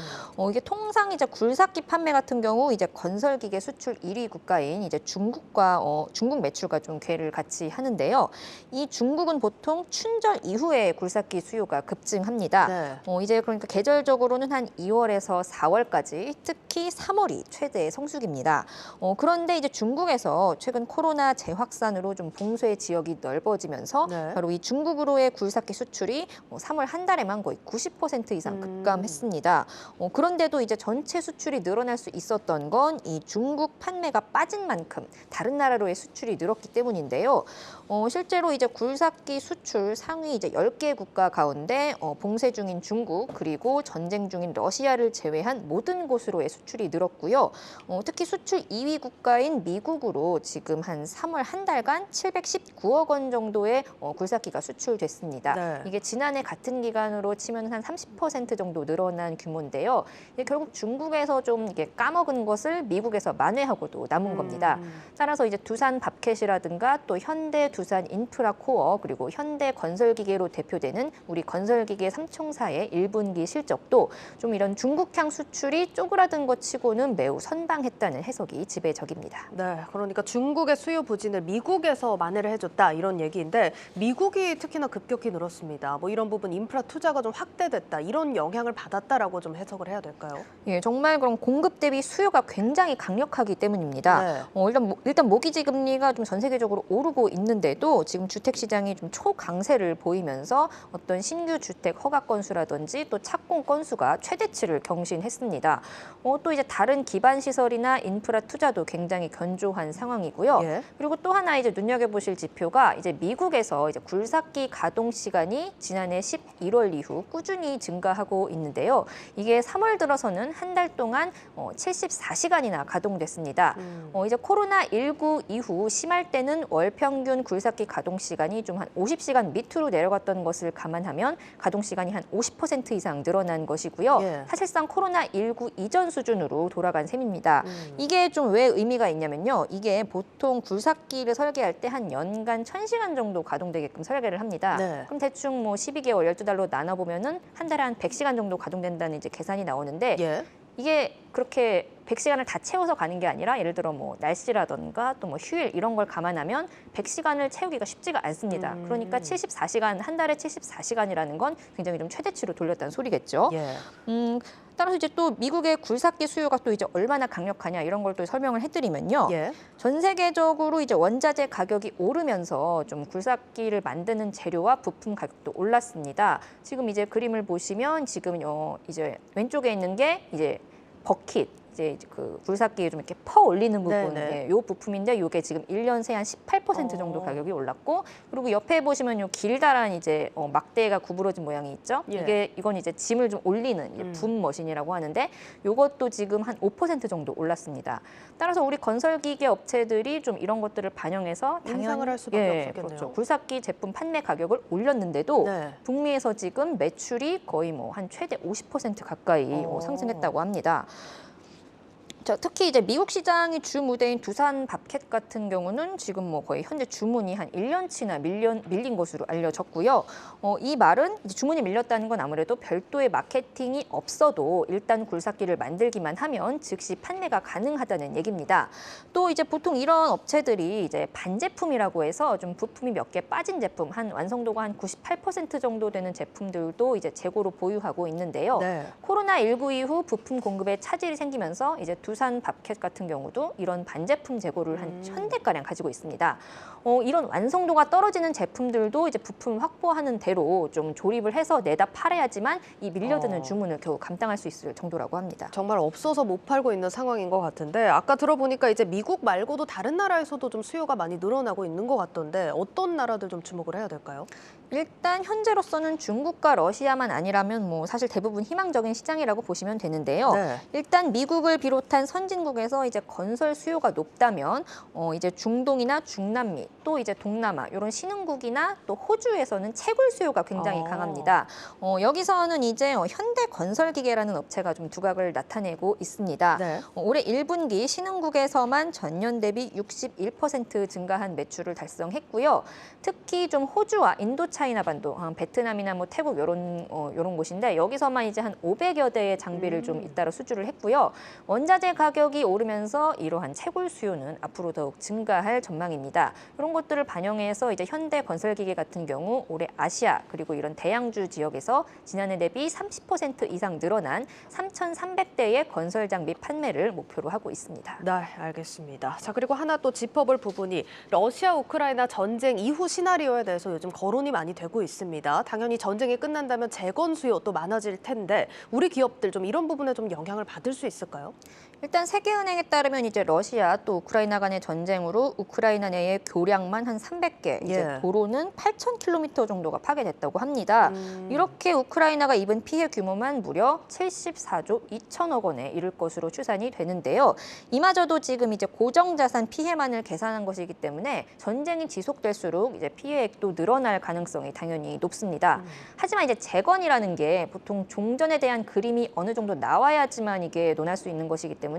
이게 통상 이제 굴삭기 판매 같은 경우 이제 건설기계 수출 1위 국가인 이제 중국과 중국 매출과 좀 궤를 같이 하는데요. 이 중국은 보통 춘절 이후에 굴삭기 수요가 급증합니다. 네. 이제 그러니까 계절적으로는 한 2월에서 4월까지, 특히 3월이 최대 성수기입니다. 그런데 이제 중국에서 최근 코로나 재확산으로 좀 봉쇄 지역이 넓어지면서 네. 바로 이 중국으로의 굴삭기 수출이 3월 한 달에만 거의 90% 이상 급감했습니다. 그런데도 이제 전체 수출이 늘어날 수 있었던 건 이 중국 판매가 빠진 만큼 다른 나라로의 수출이 늘었기 때문인데요. 실제로 이제 굴삭기 수출 상위 이제 10개 국가 가운데 봉쇄 중인 중국, 그리고 전쟁 중인 러시아를 제외한 모든 곳으로의 수출이 늘었고요. 특히 수출 2위 국가인 미국으로 지금 한 3월 한 달간 719억 원 정도의 굴삭기가 수출됐습니다. 네. 이게 지난해 같은 기간으로 치면 한 30% 정도 늘어난 규모인데요. 이게 결국 중국에서 좀 이게 까먹은 것을 미국에서 만회하고도 남은 겁니다. 따라서 이제 두산 밥캣이라든가 또 현대 두산 인프라코어, 그리고 현대 건설기계로 대표되는 우리 건설기계 삼총사의 1분기 실적도 좀 이런 중국향 수출이 쪼그라든 것 치고는 매우 선방했다는 해석이 지배적입니다. 네, 그러니까 중국의 수요 부진을 미국에서 만회를 해줬다 이런 얘기인데 미국이 특히나 급격히 늘었습니다. 뭐 이런 부분 인프라 투자가 좀 확대됐다 이런 영향을 받았다라고 좀 해석을 해야 될까요? 예, 정말 그럼 공급 대비 수요 수요가 굉장히 강력하기 때문입니다. 일단 모기지 금리가 좀 전 세계적으로 오르고 있는데도 지금 주택 시장이 좀 초강세를 보이면서 어떤 신규 주택 허가 건수라든지 또 착공 건수가 최대치를 경신했습니다. 또 이제 다른 기반 시설이나 인프라 투자도 굉장히 견조한 상황이고요. 그리고 또 하나 이제 눈여겨보실 지표가 이제 미국에서 이제 굴삭기 가동 시간이 지난해 11월 이후 꾸준히 증가하고 있는데요. 이게 3월 들어서는 한 달 동안 74시간이나 가동됐습니다. 이제 코로나19 이후 심할 때는 월 평균 굴삭기 가동 시간이 좀 한 50시간 밑으로 내려갔던 것을 감안하면 가동 시간이 한 50% 이상 늘어난 것이고요. 사실상 코로나19 이전 수준으로 돌아간 셈입니다. 이게 좀 왜 의미가 있냐면요. 이게 보통 굴삭기를 설계할 때 한 연간 1000시간 정도 가동되게끔 설계를 합니다. 그럼 대충 뭐 12개월 12달로 나눠보면은 한 달에 한 100시간 정도 가동된다는 이제 계산이 나오는데 이게 그렇게 100시간을 다 채워서 가는 게 아니라 예를 들어 뭐 날씨라던가 또 뭐 휴일 이런 걸 감안하면 100시간을 채우기가 쉽지가 않습니다. 그러니까 74시간, 한 달에 74시간이라는 건 굉장히 좀 최대치로 돌렸다는 소리겠죠. 따라서 이제 또 미국의 굴삭기 수요가 또 이제 얼마나 강력하냐 이런 걸 또 설명을 해드리면요. 전 세계적으로 이제 원자재 가격이 오르면서 좀 굴삭기를 만드는 재료와 부품 가격도 올랐습니다. 지금 이제 그림을 보시면 지금 이제 왼쪽에 있는 게 이제 버킷. 이제 그 굴삭기에 좀 이렇게 퍼 올리는 부분, 요 부품인데 요게 지금 1년 새 한 18% 정도 가격이 올랐고, 그리고 옆에 보시면 요 길다란 이제 막대가 구부러진 모양이 있죠. 이건 이제 짐을 좀 올리는 이제 붐 머신이라고 하는데 요것도 지금 한 5% 정도 올랐습니다. 따라서 우리 건설기계 업체들이 좀 이런 것들을 반영해서 인상을 할 수밖에 없겠네요. 그렇죠. 굴삭기 제품 판매 가격을 올렸는데도 북미에서 지금 매출이 거의 뭐 한 최대 50% 가까이 상승했다고 합니다. 자, 특히 이제 미국 시장이 주 무대인 두산 밥캣 같은 경우는 지금 뭐 거의 현재 주문이 한 1년치나 밀린 것으로 알려졌고요. 이 말은 이제 주문이 밀렸다는 건 아무래도 별도의 마케팅이 없어도 일단 굴삭기를 만들기만 하면 즉시 판매가 가능하다는 얘기입니다. 또 이제 보통 이런 업체들이 이제 반제품이라고 해서 좀 부품이 몇 개 빠진 제품, 한 완성도가 한 98% 정도 되는 제품들도 이제 재고로 보유하고 있는데요. 코로나19 이후 부품 공급에 차질이 생기면서 이제 두산 밥캣 같은 경우도 이런 반제품 재고를 한 1000대가량 가지고 있습니다. 이런 완성도가 떨어지는 제품들도 이제 부품 확보하는 대로 좀 조립을 해서 내다 팔아야지만 이 밀려드는 주문을 겨우 감당할 수 있을 정도라고 합니다. 정말 없어서 못 팔고 있는 상황인 것 같은데, 아까 들어보니까 이제 미국 말고도 다른 나라에서도 좀 수요가 많이 늘어나고 있는 것 같던데 어떤 나라들 좀 주목을 해야 될까요? 일단 현재로서는 중국과 러시아만 아니라면 뭐 사실 대부분 희망적인 시장이라고 보시면 되는데요. 일단 미국을 비롯한 선진국에서 이제 건설 수요가 높다면 이제 중동이나 중남미 또 이제 동남아 이런 신흥국이나 또 호주에서는 채굴 수요가 굉장히 강합니다. 여기서는 이제 현대건설기계라는 업체가 좀 두각을 나타내고 있습니다. 올해 1분기 신흥국에서만 전년 대비 61% 증가한 매출을 달성했고요. 특히 좀 호주와 인도차이나 반도, 베트남이나 뭐 태국 이런 곳인데 여기서만 이제 한 500여 대의 장비를 좀 잇따라 수주를 했고요. 원자재 가격이 오르면서 이러한 채굴 수요는 앞으로 더욱 증가할 전망입니다. 이런 것들을 반영해서 이제 현대건설기계 같은 경우 올해 아시아 그리고 이런 대양주 지역에서 지난해 대비 30% 이상 늘어난 3,300대의 건설 장비 판매를 목표로 하고 있습니다. 네, 알겠습니다. 자, 그리고 하나 또 짚어볼 부분이 러시아 우크라이나 전쟁 이후 시나리오에 대해서 요즘 거론이 많이 되고 있습니다. 당연히 전쟁이 끝난다면 재건 수요 또 많아질 텐데 우리 기업들 좀 이런 부분에 좀 영향을 받을 수 있을까요? 일단 세계은행에 따르면 이제 러시아 또 우크라이나 간의 전쟁으로 우크라이나 내의 교량만 한 300개, 이제 도로는 8,000km 정도가 파괴됐다고 합니다. 이렇게 우크라이나가 입은 피해 규모만 무려 74조 2천억 원에 이를 것으로 추산이 되는데요. 이마저도 지금 이제 고정자산 피해만을 계산한 것이기 때문에 전쟁이 지속될수록 이제 피해액도 늘어날 가능성이 당연히 높습니다. 하지만 이제 재건이라는 게 보통 종전에 대한 그림이 어느 정도 나와야지만 이게 논할 수 있는 것이기 때문에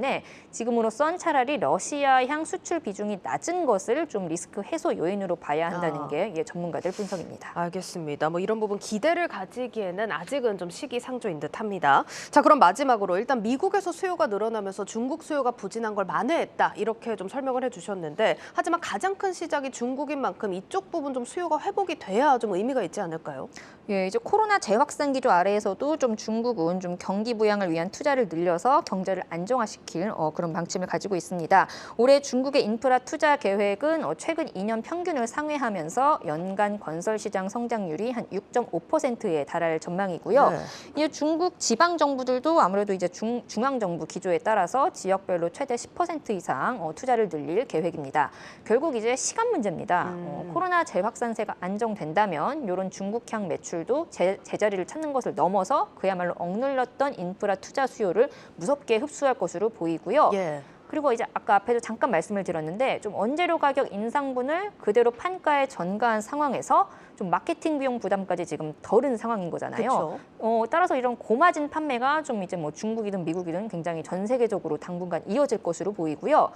지금으로선 차라리 러시아향 수출 비중이 낮은 것을 좀 리스크 해소 요인으로 봐야 한다는 게 전문가들 분석입니다. 알겠습니다. 뭐 이런 부분 기대를 가지기에는 아직은 좀 시기상조인 듯합니다. 자, 그럼 마지막으로 일단 미국에서 수요가 늘어나면서 중국 수요가 부진한 걸 만회했다 이렇게 좀 설명을 해주셨는데, 하지만 가장 큰 시장이 중국인 만큼 이쪽 부분 좀 수요가 회복이 돼야 좀 좀 의미가 있지 않을까요? 예, 이제 코로나 재확산 기조 아래에서도 좀 중국은 좀 경기 부양을 위한 투자를 늘려서 경제를 안정화시킬 그런 방침을 가지고 있습니다. 올해 중국의 인프라 투자 계획은 최근 2년 평균을 상회하면서 연간 건설 시장 성장률이 한 6.5%에 달할 전망이고요. 네. 이제 중국 지방 정부들도 아무래도 이제 중앙 정부 기조에 따라서 지역별로 최대 10% 이상 투자를 늘릴 계획입니다. 결국 이제 시간 문제입니다. 코로나 재확산세가 안정된다면 이런 중국향 매출도 제자리를 찾는 것을 넘어서 그야말로 억눌렸던 인프라 투자 수요를 무섭게 흡수할 것으로 보이고요. 예. 그리고 이제 아까 앞에도 잠깐 말씀을 드렸는데 좀 원재료 가격 인상분을 그대로 판가에 전가한 상황에서 좀 마케팅 비용 부담까지 지금 덜은 상황인 거잖아요. 따라서 이런 고마진 판매가 좀 이제 뭐 중국이든 미국이든 굉장히 전 세계적으로 당분간 이어질 것으로 보이고요.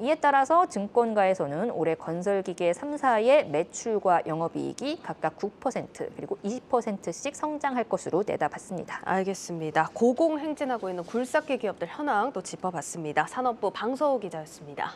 이에 따라서 증권가에서는 올해 건설기계 3사의 매출과 영업이익이 각각 9% 그리고 20%씩 성장할 것으로 내다봤습니다. 알겠습니다. 고공행진하고 있는 굴삭기 기업들 현황 또 짚어봤습니다. 산업부 방서우 기자였습니다.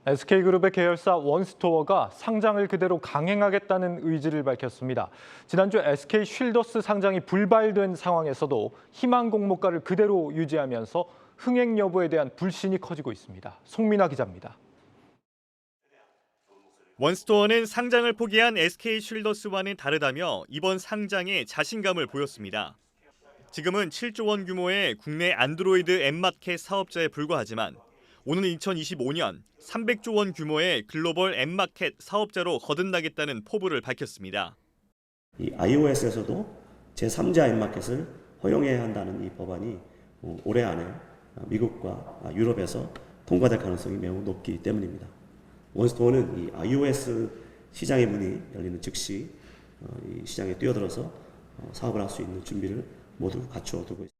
SK그룹의 계열사 원스토어가 상장을 그대로 강행하겠다는 의지를 밝혔습니다. 지난주 SK쉴더스 상장이 불발된 상황에서도 희망 공모가를 그대로 유지하면서 흥행 여부에 대한 불신이 커지고 있습니다. 송민아 기자입니다. 원스토어는 상장을 포기한 SK쉴더스와는 다르다며 이번 상장에 자신감을 보였습니다. 지금은 7조 원 규모의 국내 안드로이드 앱마켓 사업자에 불과하지만 오는 2025년 300조 원 규모의 글로벌 앱마켓 사업자로 거듭나겠다는 포부를 밝혔습니다. 이 iOS에서도 제3자 앱마켓을 허용해야 한다는 이 법안이 올해 안에 미국과 유럽에서 통과될 가능성이 매우 높기 때문입니다. 원스토어는 이 iOS 시장의 문이 열리는 즉시 이 시장에 뛰어들어서 사업을 할 수 있는 준비를 모두 갖추어 두고 있습니다.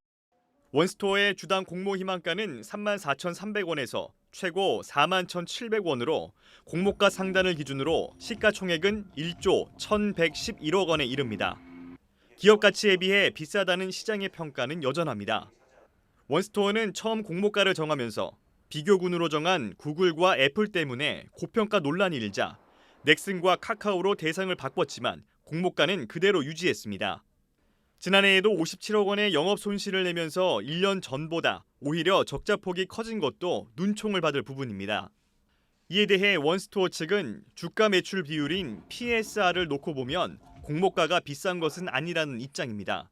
원스토어의 주당 공모 희망가는 34,300원에서 최고 41,700원으로 공모가 상단을 기준으로 시가총액은 1조 1,111억 원에 이릅니다. 기업 가치에 비해 비싸다는 시장의 평가는 여전합니다. 원스토어는 처음 공모가를 정하면서 비교군으로 정한 구글과 애플 때문에 고평가 논란이 일자 넥슨과 카카오로 대상을 바꿨지만 공모가는 그대로 유지했습니다. 지난해에도 57억 원의 영업 손실을 내면서 1년 전보다 오히려 적자폭이 커진 것도 눈총을 받을 부분입니다. 이에 대해 원스토어 측은 주가 매출 비율인 PSR을 놓고 보면 공모가가 비싼 것은 아니라는 입장입니다.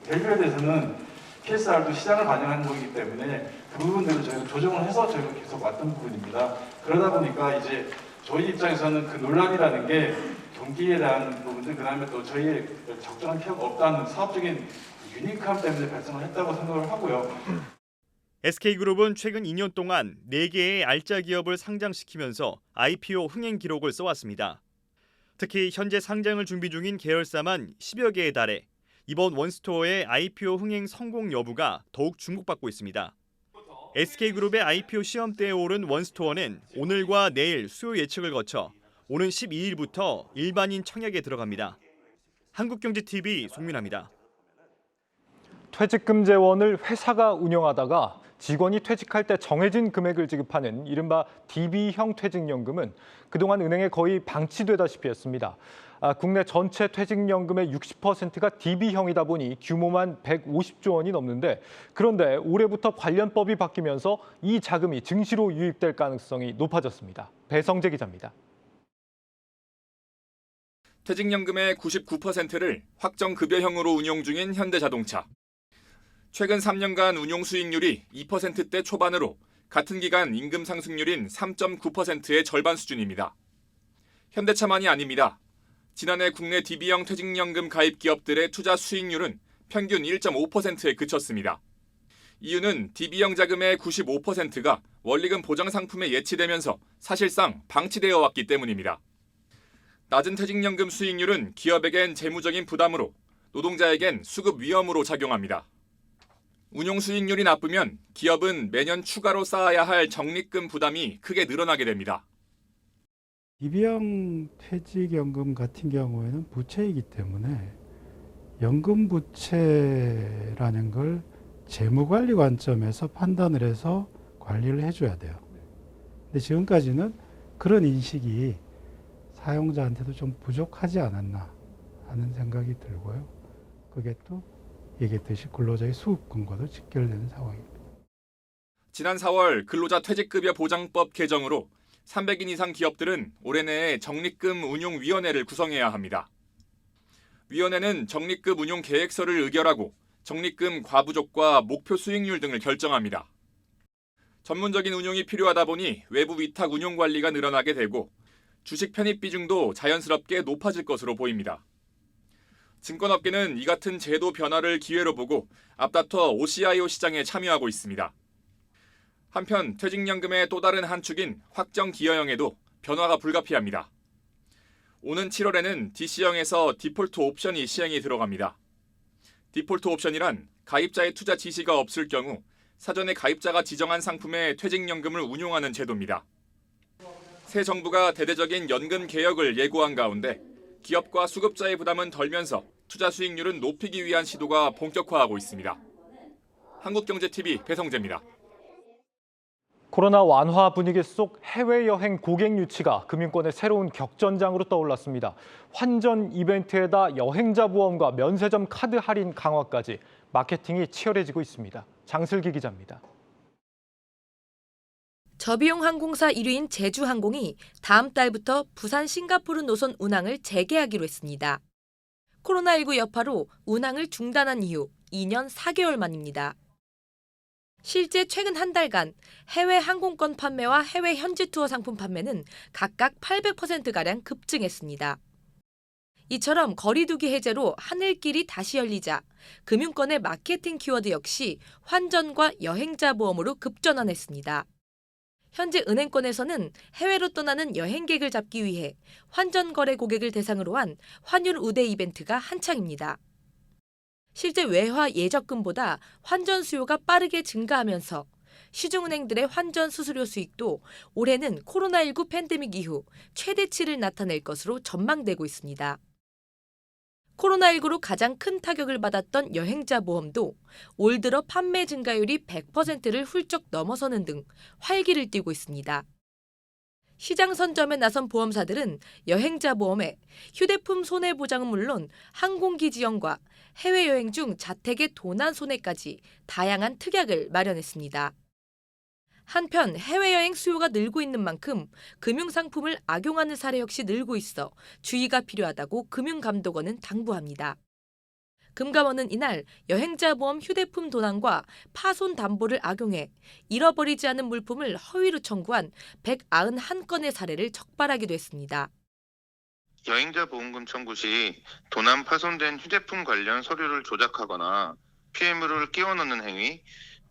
밸류에 대해서는 PSR도 시장을 반영하는 거기 때문에 그 부분들을 저희가 조정을 해서 저희가 계속 왔던 부분입니다. 그러다 보니까 이제 저희 입장에서는 그 논란이라는 게 경기에 대한 부분들, 그다음에 또 저희의 적정한 필요가 없다는 사업적인 유니크함 때문에 발생을 했다고 생각을 하고요. SK그룹은 최근 2년 동안 4개의 알짜 기업을 상장시키면서 IPO 흥행 기록을 써왔습니다. 특히 현재 상장을 준비 중인 계열사만 10여 개에 달해 이번 원스토어의 IPO 흥행 성공 여부가 더욱 주목받고 있습니다. SK그룹의 IPO 시험대에 오른 원스토어는 오늘과 내일 수요 예측을 거쳐 오는 12일부터 일반인 청약에 들어갑니다. 한국경제TV 송민아입니다. 퇴직금 재원을 회사가 운영하다가 직원이 퇴직할 때 정해진 금액을 지급하는 이른바 DB형 퇴직연금은 그동안 은행에 거의 방치되다시피 했습니다. 국내 전체 퇴직연금의 60%가 DB형이다 보니 규모만 150조 원이 넘는데 그런데 올해부터 관련법이 바뀌면서 이 자금이 증시로 유입될 가능성이 높아졌습니다. 배성재 기자입니다. 퇴직연금의 99%를 확정급여형으로 운용 중인 현대자동차. 최근 3년간 운용 수익률이 2%대 초반으로 같은 기간 임금 상승률인 3.9%의 절반 수준입니다. 현대차만이 아닙니다. 지난해 국내 DB형 퇴직연금 가입 기업들의 투자 수익률은 평균 1.5%에 그쳤습니다. 이유는 DB형 자금의 95%가 원리금 보장 상품에 예치되면서 사실상 방치되어 왔기 때문입니다. 낮은 퇴직연금 수익률은 기업에겐 재무적인 부담으로 노동자에겐 수급 위험으로 작용합니다. 운용 수익률이 나쁘면 기업은 매년 추가로 쌓아야 할 적립금 부담이 크게 늘어나게 됩니다. 기비형 퇴직연금 같은 경우에는 부채이기 때문에 연금 부채라는 걸 재무관리 관점에서 판단을 해서 관리를 해줘야 돼요. 근데 지금까지는 그런 인식이 사용자한테도 좀 부족하지 않았나 하는 생각이 들고요. 그게 또 얘기했듯이 근로자의 수급금과도 직결되는 상황입니다. 지난 4월 근로자 퇴직급여 보장법 개정으로 300인 이상 기업들은 올해 내에 적립금 운용위원회를 구성해야 합니다. 위원회는 적립금 운용 계획서를 의결하고 적립금 과부족과 목표 수익률 등을 결정합니다. 전문적인 운용이 필요하다 보니 외부 위탁 운용 관리가 늘어나게 되고 주식 편입 비중도 자연스럽게 높아질 것으로 보입니다. 증권업계는 이 같은 제도 변화를 기회로 보고 앞다퉈 OCIO 시장에 참여하고 있습니다. 한편 퇴직연금의 또 다른 한 축인 확정 기여형에도 변화가 불가피합니다. 오는 7월에는 DC형에서 디폴트 옵션이 시행에 들어갑니다. 디폴트 옵션이란 가입자의 투자 지시가 없을 경우 사전에 가입자가 지정한 상품의 퇴직연금을 운용하는 제도입니다. 새 정부가 대대적인 연금 개혁을 예고한 가운데 기업과 수급자의 부담은 덜면서 투자 수익률은 높이기 위한 시도가 본격화하고 있습니다. 한국경제TV 배성재입니다. 코로나 완화 분위기 속 해외여행 고객 유치가 금융권의 새로운 격전장으로 떠올랐습니다. 환전 이벤트에다 여행자 보험과 면세점 카드 할인 강화까지 마케팅이 치열해지고 있습니다. 장슬기 기자입니다. 저비용 항공사 1위인 제주항공이 다음 달부터 부산 싱가포르 노선 운항을 재개하기로 했습니다. 코로나19 여파로 운항을 중단한 이후 2년 4개월 만입니다. 실제 최근 한 달간 해외 항공권 판매와 해외 현지 투어 상품 판매는 각각 800%가량 급증했습니다. 이처럼 거리두기 해제로 하늘길이 다시 열리자 금융권의 마케팅 키워드 역시 환전과 여행자 보험으로 급전환했습니다. 현재 은행권에서는 해외로 떠나는 여행객을 잡기 위해 환전 거래 고객을 대상으로 한 환율 우대 이벤트가 한창입니다. 실제 외화 예적금보다 환전 수요가 빠르게 증가하면서 시중은행들의 환전 수수료 수익도 올해는 코로나19 팬데믹 이후 최대치를 나타낼 것으로 전망되고 있습니다. 코로나19로 가장 큰 타격을 받았던 여행자 보험도 올 들어 판매 증가율이 100%를 훌쩍 넘어서는 등 활기를 띠고 있습니다. 시장 선점에 나선 보험사들은 여행자 보험에 휴대폰 손해보장은 물론 항공기 지원과 해외여행 중 자택의 도난 손해까지 다양한 특약을 마련했습니다. 한편 해외여행 수요가 늘고 있는 만큼 금융상품을 악용하는 사례 역시 늘고 있어 주의가 필요하다고 금융감독원은 당부합니다. 금감원은 이날 여행자 보험 휴대폰 도난과 파손 담보를 악용해 잃어버리지 않은 물품을 허위로 청구한 191건의 사례를 적발하기도 했습니다. 여행자 보험금 청구 시 도난 파손된 휴대폰 관련 서류를 조작하거나 피해물을 끼워 넣는 행위,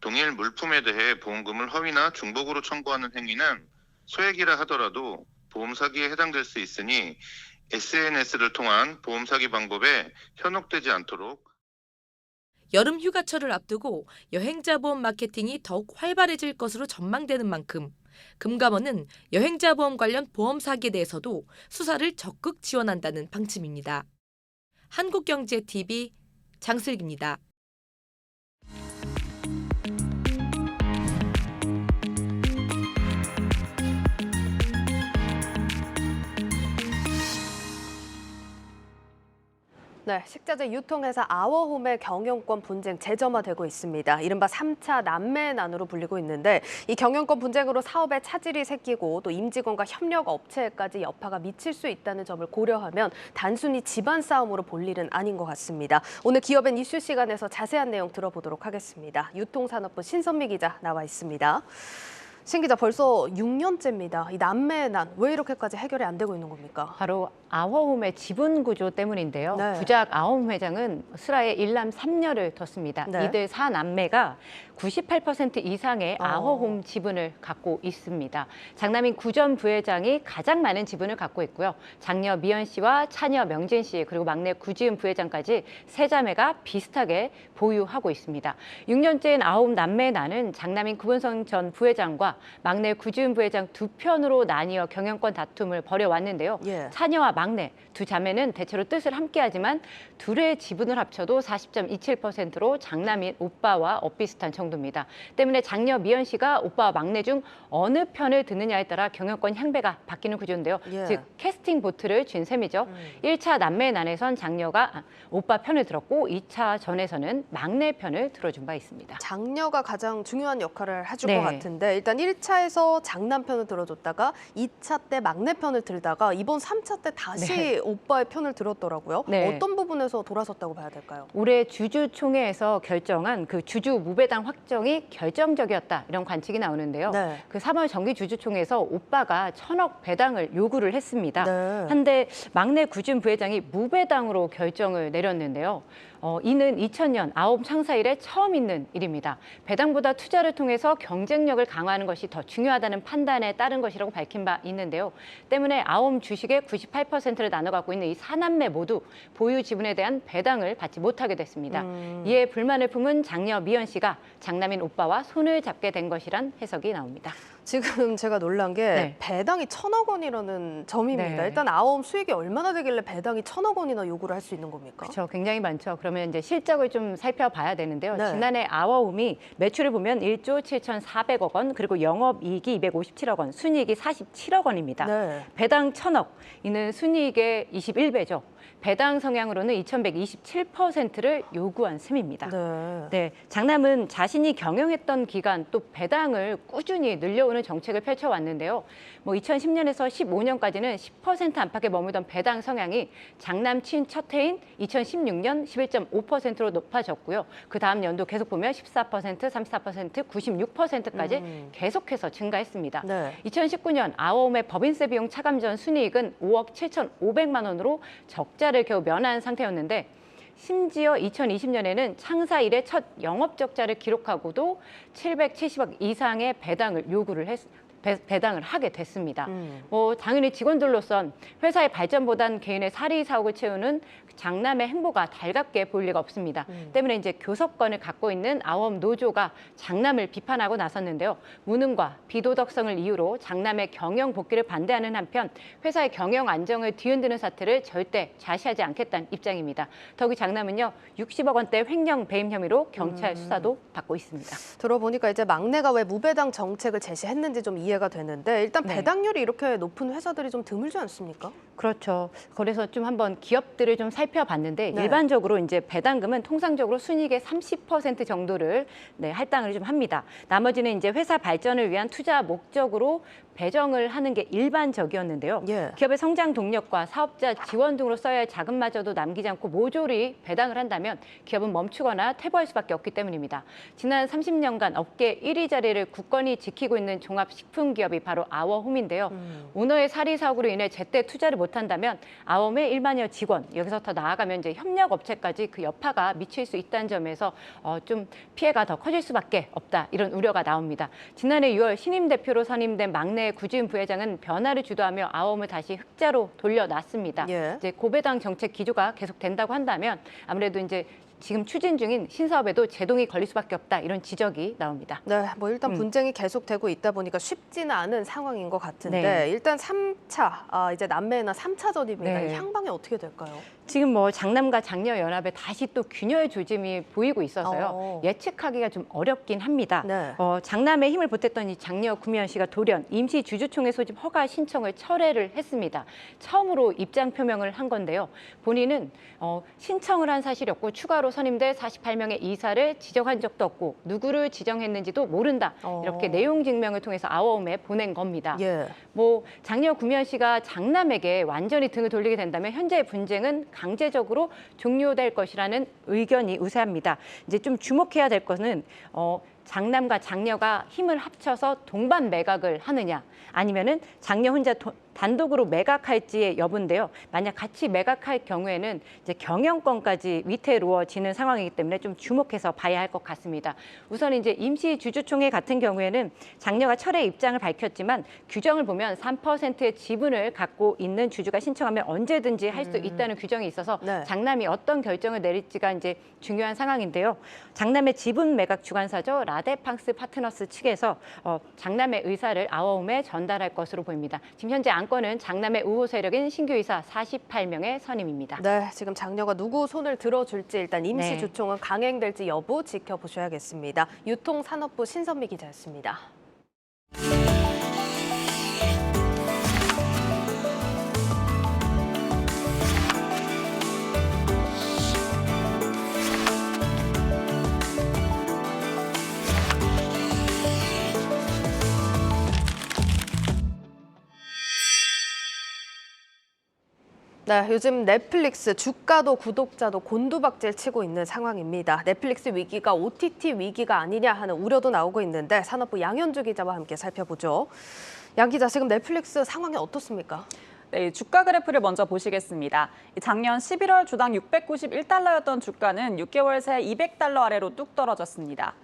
동일 물품에 대해 보험금을 허위나 중복으로 청구하는 행위는 소액이라 하더라도 보험 사기에 해당될 수 있으니 SNS를 통한 보험 사기 방법에 현혹되지 않도록. 여름 휴가철을 앞두고 여행자 보험 마케팅이 더욱 활발해질 것으로 전망되는 만큼 금감원은 여행자 보험 관련 보험 사기에 대해서도 수사를 적극 지원한다는 방침입니다. 한국경제TV 장슬기입니다. 네, 식자재 유통회사 아워홈의 경영권 분쟁 재점화되고 있습니다. 이른바 3차 난매난으로 불리고 있는데 이 경영권 분쟁으로 사업에 차질이 생기고 또 임직원과 협력 업체까지 여파가 미칠 수 있다는 점을 고려하면 단순히 집안 싸움으로 볼 일은 아닌 것 같습니다. 오늘 기업엔 이슈 시간에서 자세한 내용 들어보도록 하겠습니다. 유통산업부 신선미 기자 나와 있습니다. 신 기자, 벌써 6년째입니다. 이 남매의 난, 왜 이렇게까지 해결이 안 되고 있는 겁니까? 바로 아워홈의 지분 구조 때문인데요. 네. 부작 아워홈 회장은 슬하에 일남 3녀를 뒀습니다. 네. 이들 4남매가 98% 이상의 아워홈 지분을 갖고 있습니다. 장남인 구 전 부회장이 가장 많은 지분을 갖고 있고요. 장녀 미연 씨와 차녀 명진 씨, 그리고 막내 구지은 부회장까지 세 자매가 비슷하게 보유하고 있습니다. 6년째인 아홉 남매의 난은 장남인 구본성 전 부회장과 막내 구지은 부회장 두 편으로 나뉘어 경영권 다툼을 벌여왔는데요. 예. 차녀와 막내 두 자매는 대체로 뜻을 함께하지만 둘의 지분을 합쳐도 40.27%로 장남인 오빠와 엇비슷한 정도입니다. 때문에 장녀 미연 씨가 오빠와 막내 중 어느 편을 듣느냐에 따라 경영권 향배가 바뀌는 구조인데요. 예. 즉 캐스팅 보트를 쥔 셈이죠. 1차 남매의 난에선 장녀가 오빠 편을 들었고 2차 전에서는 막내 편을 들어준 바 있습니다. 장녀가 가장 중요한 역할을 해줄 네. 것 같은데 일단 1차에서 장남 편을 들어줬다가 2차 때 막내 편을 들다가 이번 3차 때 다시 네. 오빠의 편을 들었더라고요. 네. 어떤 부분에서 돌아섰다고 봐야 될까요? 올해 주주총회에서 결정한 그 주주 무배당 확정이 결정적이었다, 이런 관측이 나오는데요. 네. 그 3월 정기 주주총회에서 오빠가 1,000억 배당을 요구를 했습니다. 네. 한데 막내 구준 부회장이 무배당으로 결정을 내렸는데요. 이는 2000년 아홉 창사 이래 처음 있는 일입니다. 배당보다 투자를 통해서 경쟁력을 강화하는 것이 더 중요하다는 판단에 따른 것이라고 밝힌 바 있는데요. 때문에 아홉 주식의 98%를 나눠 갖고 있는 이 4남매 모두 보유 지분에 대한 배당을 받지 못하게 됐습니다. 이에 불만을 품은 장녀 미연 씨가 장남인 오빠와 손을 잡게 된 것이란 해석이 나옵니다. 지금 제가 놀란 게 네. 배당이 1,000억 원이라는 점입니다. 네. 일단 아홉 수익이 얼마나 되길래 배당이 1,000억 원이나 요구를 할 수 있는 겁니까? 그렇죠. 굉장히 많죠. 그러면 이제 실적을 좀 살펴봐야 되는데요. 네. 지난해 아워홈이 매출을 보면 1조 7,400억 원, 그리고 영업이익이 257억 원, 순이익이 47억 원입니다. 네. 배당 1,000억, 이는 순이익의 21배죠. 배당 성향으로는 2,127%를 요구한 셈입니다. 네, 장남은 자신이 경영했던 기간 또 배당을 꾸준히 늘려오는 정책을 펼쳐왔는데요. 2010년에서 15년까지는 10% 안팎에 머물던 배당 성향이 장남 첫 해인 2016년 11.5%로 높아졌고요. 그 다음 연도 계속 보면 14%, 34%, 96%까지 계속해서 증가했습니다. 네. 2019년 아워홈의 법인세 비용 차감 전 순이익은 5억 7,500만 원으로 적자를 겨우 면한 상태였는데, 심지어 2020년에는 창사 이래 첫 영업 적자를 기록하고도 770억 이상의 배당을 배당을 하게 됐습니다. 당연히 직원들로선 회사의 발전보단 개인의 사리 사옥을 채우는 장남의 행보가 달갑게 보일 리가 없습니다. 때문에 이제 교섭권을 갖고 있는 아홉 노조가 장남을 비판하고 나섰는데요. 무능과 비도덕성을 이유로 장남의 경영 복귀를 반대하는 한편 회사의 경영 안정을 뒤흔드는 사태를 절대 좌시하지 않겠다는 입장입니다. 더욱이 장남은요, 60억 원대 횡령 배임 혐의로 경찰 수사도 받고 있습니다. 들어보니까 이제 막내가 왜 무배당 정책을 제시했는지 좀 이해가 되는데 일단 네. 배당률이 이렇게 높은 회사들이 좀 드물지 않습니까? 그렇죠. 그래서 좀 한번 기업들을 좀 살펴봤는데 네. 일반적으로 이제 배당금은 통상적으로 순이익의 30% 정도를 할당을 좀 합니다. 나머지는 이제 회사 발전을 위한 투자 목적으로 배정을 하는 게 일반적이었는데요. 예. 기업의 성장 동력과 사업자 지원 등으로 써야 할 자금마저도 남기지 않고 모조리 배당을 한다면 기업은 멈추거나 퇴보할 수밖에 없기 때문입니다. 지난 30년간 업계 1위 자리를 굳건히 지키고 있는 종합식품기업이 바로 아워홈인데요. 오너의 사리 사고로 인해 제때 투자를 못한다면 아워홈의 1만여 직원, 여기서 더 나아가면 이제 협력업체까지 그 여파가 미칠 수 있다는 점에서 좀 피해가 더 커질 수밖에 없다, 이런 우려가 나옵니다. 지난해 6월 신임 대표로 선임된 막내 구지은 부회장은 변화를 주도하며 아워홈을 다시 흑자로 돌려놨습니다. 예. 이제 고배당 정책 기조가 계속된다고 한다면 아무래도 이제 지금 추진 중인 신사업에도 제동이 걸릴 수밖에 없다, 이런 지적이 나옵니다. 네, 일단 분쟁이 계속되고 있다 보니까 쉽지는 않은 상황인 것 같은데 네. 일단 3차, 이제 남매나 3차전입니다. 네. 향방이 어떻게 될까요? 지금 장남과 장녀 연합에 다시 또 균열 조짐이 보이고 있어서요. 예측하기가 좀 어렵긴 합니다. 네. 장남의 힘을 보탰던 이 장녀 구미연 씨가 돌연 임시 주주총회 소집 허가 신청을 철회를 했습니다. 처음으로 입장 표명을 한 건데요. 본인은 신청을 한 사실이 없고 추가로 선임될 48명의 이사를 지정한 적도 없고 누구를 지정했는지도 모른다, 이렇게 내용 증명을 통해서 아워홈에 보낸 겁니다. 예. 장녀 구미연 씨가 장남에게 완전히 등을 돌리게 된다면 현재의 분쟁은 강제적으로 종료될 것이라는 의견이 우세합니다. 이제 좀 주목해야 될 것은 장남과 장녀가 힘을 합쳐서 동반 매각을 하느냐, 아니면은 장녀 혼자 단독으로 매각할지의 여부인데요. 만약 같이 매각할 경우에는 이제 경영권까지 위태로워지는 상황이기 때문에 좀 주목해서 봐야 할 것 같습니다. 우선 이제 임시주주총회 같은 경우에는 장녀가 철회 입장을 밝혔지만 규정을 보면 3%의 지분을 갖고 있는 주주가 신청하면 언제든지 할 수 있다는 규정이 있어서 네. 장남이 어떤 결정을 내릴지가 이제 중요한 상황인데요. 장남의 지분 매각 주관사죠. 라데팡스 파트너스 측에서 장남의 의사를 아워움에 전달할 것으로 보입니다. 지금 현재 안건은 장남의 우호 세력인 신규 이사 48명의 선임입니다. 네, 지금 장녀가 누구 손을 들어줄지 일단 임시주총은 강행될지 여부 지켜보셔야겠습니다. 유통산업부 신선미 기자였습니다. 네, 요즘 넷플릭스 주가도 구독자도 곤두박질 치고 있는 상황입니다. 넷플릭스 위기가 OTT 위기가 아니냐 하는 우려도 나오고 있는데 산업부 양현주 기자와 함께 살펴보죠. 양 기자, 지금 넷플릭스 상황이 어떻습니까? 네, 주가 그래프를 먼저 보시겠습니다. 작년 11월 주당 691달러였던 주가는 6개월 새 200달러 아래로 뚝 떨어졌습니다.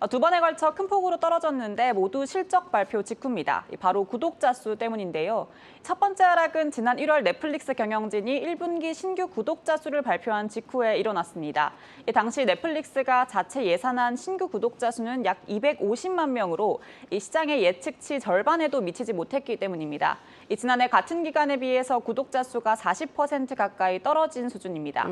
두 번에 걸쳐 큰 폭으로 떨어졌는데 모두 실적 발표 직후입니다. 바로 구독자 수 때문인데요. 첫 번째 하락은 지난 1월 넷플릭스 경영진이 1분기 신규 구독자 수를 발표한 직후에 일어났습니다. 당시 넷플릭스가 자체 예산한 신규 구독자 수는 약 250만 명으로 시장의 예측치 절반에도 미치지 못했기 때문입니다. 지난해 같은 기간에 비해서 구독자 수가 40% 가까이 떨어진 수준입니다.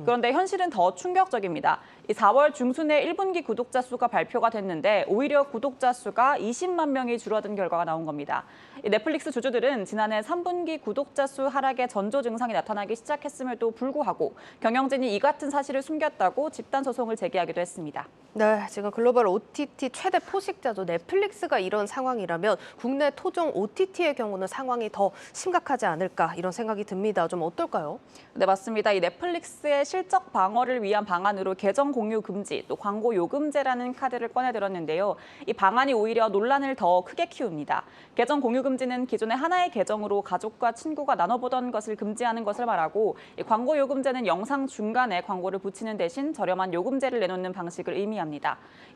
그런데 현실은 더 충격적입니다. 4월 중순에 1분기 구독자 수가 발표가 됐는데 오히려 구독자 수가 20만 명이 줄어든 결과가 나온 겁니다. 넷플릭스 주주들은 지난해 3분기 구독자 수 하락에 전조 증상이 나타나기 시작했음에도 불구하고 경영진이 이 같은 사실을 숨겼다고 집단 소송을 제기하기도 했습니다. 네, 지금 글로벌 OTT 최대 포식자죠. 넷플릭스가 이런 상황이라면 국내 토종 OTT의 경우는 상황이 더 심각하지 않을까 이런 생각이 듭니다. 좀 어떨까요? 네, 맞습니다. 이 넷플릭스의 실적 방어를 위한 방안으로 계정 공유 금지, 또 광고 요금제라는 카드를 꺼내들었는데요. 이 방안이 오히려 논란을 더 크게 키웁니다. 계정 공유 금지는 기존의 하나의 계정으로 가족과 친구가 나눠보던 것을 금지하는 것을 말하고, 이 광고 요금제는 영상 중간에 광고를 붙이는 대신 저렴한 요금제를 내놓는 방식을 의미합니다.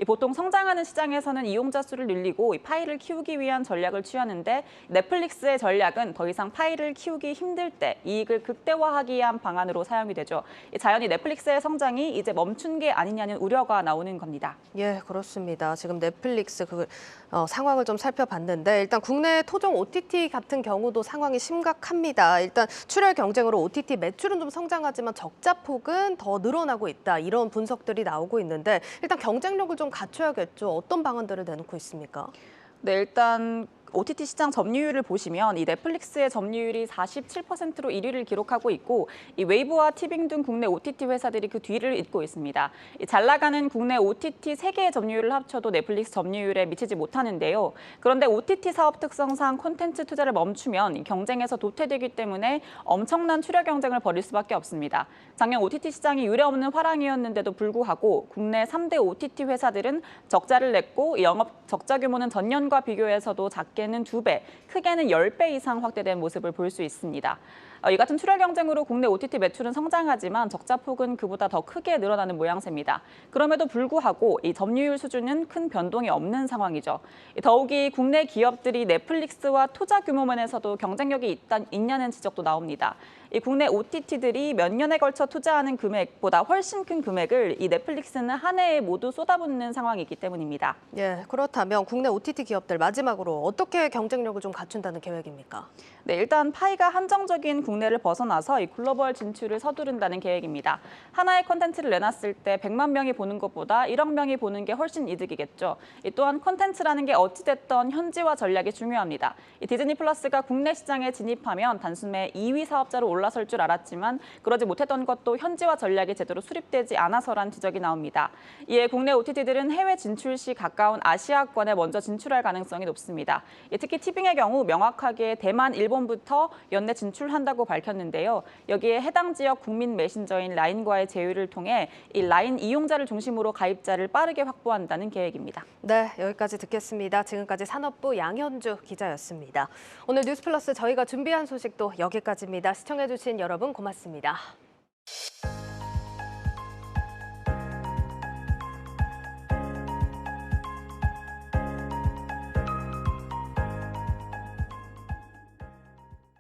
보통 성장하는 시장에서는 이용자 수를 늘리고 이 파이를 키우기 위한 전략을 취하는데, 넷플릭스의 전략은 더 이상 파이를 키우기 힘들 때 이익을 극대화하기 위한 방안으로 사용이 되죠. 자연히 넷플릭스의 성장이 이제 멈춘 게 아니냐는 우려가 나오는 겁니다. 예, 그렇습니다. 지금 넷플릭스 상황을 좀 살펴봤는데 일단 국내 토종 OTT 같은 경우도 상황이 심각합니다. 일단 출혈 경쟁으로 OTT 매출은 좀 성장하지만 적자 폭은 더 늘어나고 있다. 이런 분석들이 나오고 있는데 일단 경쟁력을 좀 갖춰야겠죠. 어떤 방안들을 내놓고 있습니까? 네, 일단 OTT 시장 점유율을 보시면 이 넷플릭스의 점유율이 47%로 1위를 기록하고 있고, 이 웨이브와 티빙 등 국내 OTT 회사들이 그 뒤를 잇고 있습니다. 잘 나가는 국내 OTT 3개의 점유율을 합쳐도 넷플릭스 점유율에 미치지 못하는데요. 그런데 OTT 사업 특성상 콘텐츠 투자를 멈추면 경쟁에서 도태되기 때문에 엄청난 출혈 경쟁을 벌일 수밖에 없습니다. 작년 OTT 시장이 유례없는 화랑이었는데도 불구하고 국내 3대 OTT 회사들은 적자를 냈고 영업 적자 규모는 전년과 비교해서도 작게는 2배, 크게는 10배 이상 확대된 모습을 볼 수 있습니다. 이 같은 출혈 경쟁으로 국내 OTT 매출은 성장하지만 적자 폭은 그보다 더 크게 늘어나는 모양새입니다. 그럼에도 불구하고 이 점유율 수준은 큰 변동이 없는 상황이죠. 더욱이 국내 기업들이 넷플릭스와 투자 규모 면에서도 경쟁력이 있냐는 지적도 나옵니다. 이 국내 OTT들이 몇 년에 걸쳐 투자하는 금액보다 훨씬 큰 금액을 이 넷플릭스는 한 해에 모두 쏟아붓는 상황이기 때문입니다. 예, 그렇다면 국내 OTT 기업들 마지막으로 어떻게 경쟁력을 좀 갖춘다는 계획입니까? 네, 일단 파이가 한정적인 국내를 벗어나서 이 글로벌 진출을 서두른다는 계획입니다. 하나의 콘텐츠를 내놨을 때 100만 명이 보는 것보다 1억 명이 보는 게 훨씬 이득이겠죠. 또한 콘텐츠라는 게 어찌됐던 현지화 전략이 중요합니다. 이 디즈니 플러스가 국내 시장에 진입하면 단숨에 2위 사업자로 올라설 줄 알았지만 그러지 못했던 것도 현지화 전략이 제대로 수립되지 않아서란 지적이 나옵니다. 이에 국내 OTT들은 해외 진출 시 가까운 아시아권에 먼저 진출할 가능성이 높습니다. 특히 티빙의 경우 명확하게 대만, 일본부터 연내 진출한다고 밝혔는데요. 여기에 해당 지역 국민 메신저인 라인과의 제휴를 통해 이 라인 이용자를 중심으로 가입자를 빠르게 확보한다는 계획입니다. 네, 여기까지 듣겠습니다. 지금까지 산업부 양현주 기자였습니다. 오늘 뉴스플러스 저희가 준비한 소식도 여기까지입니다. 시청해주신 여러분 고맙습니다.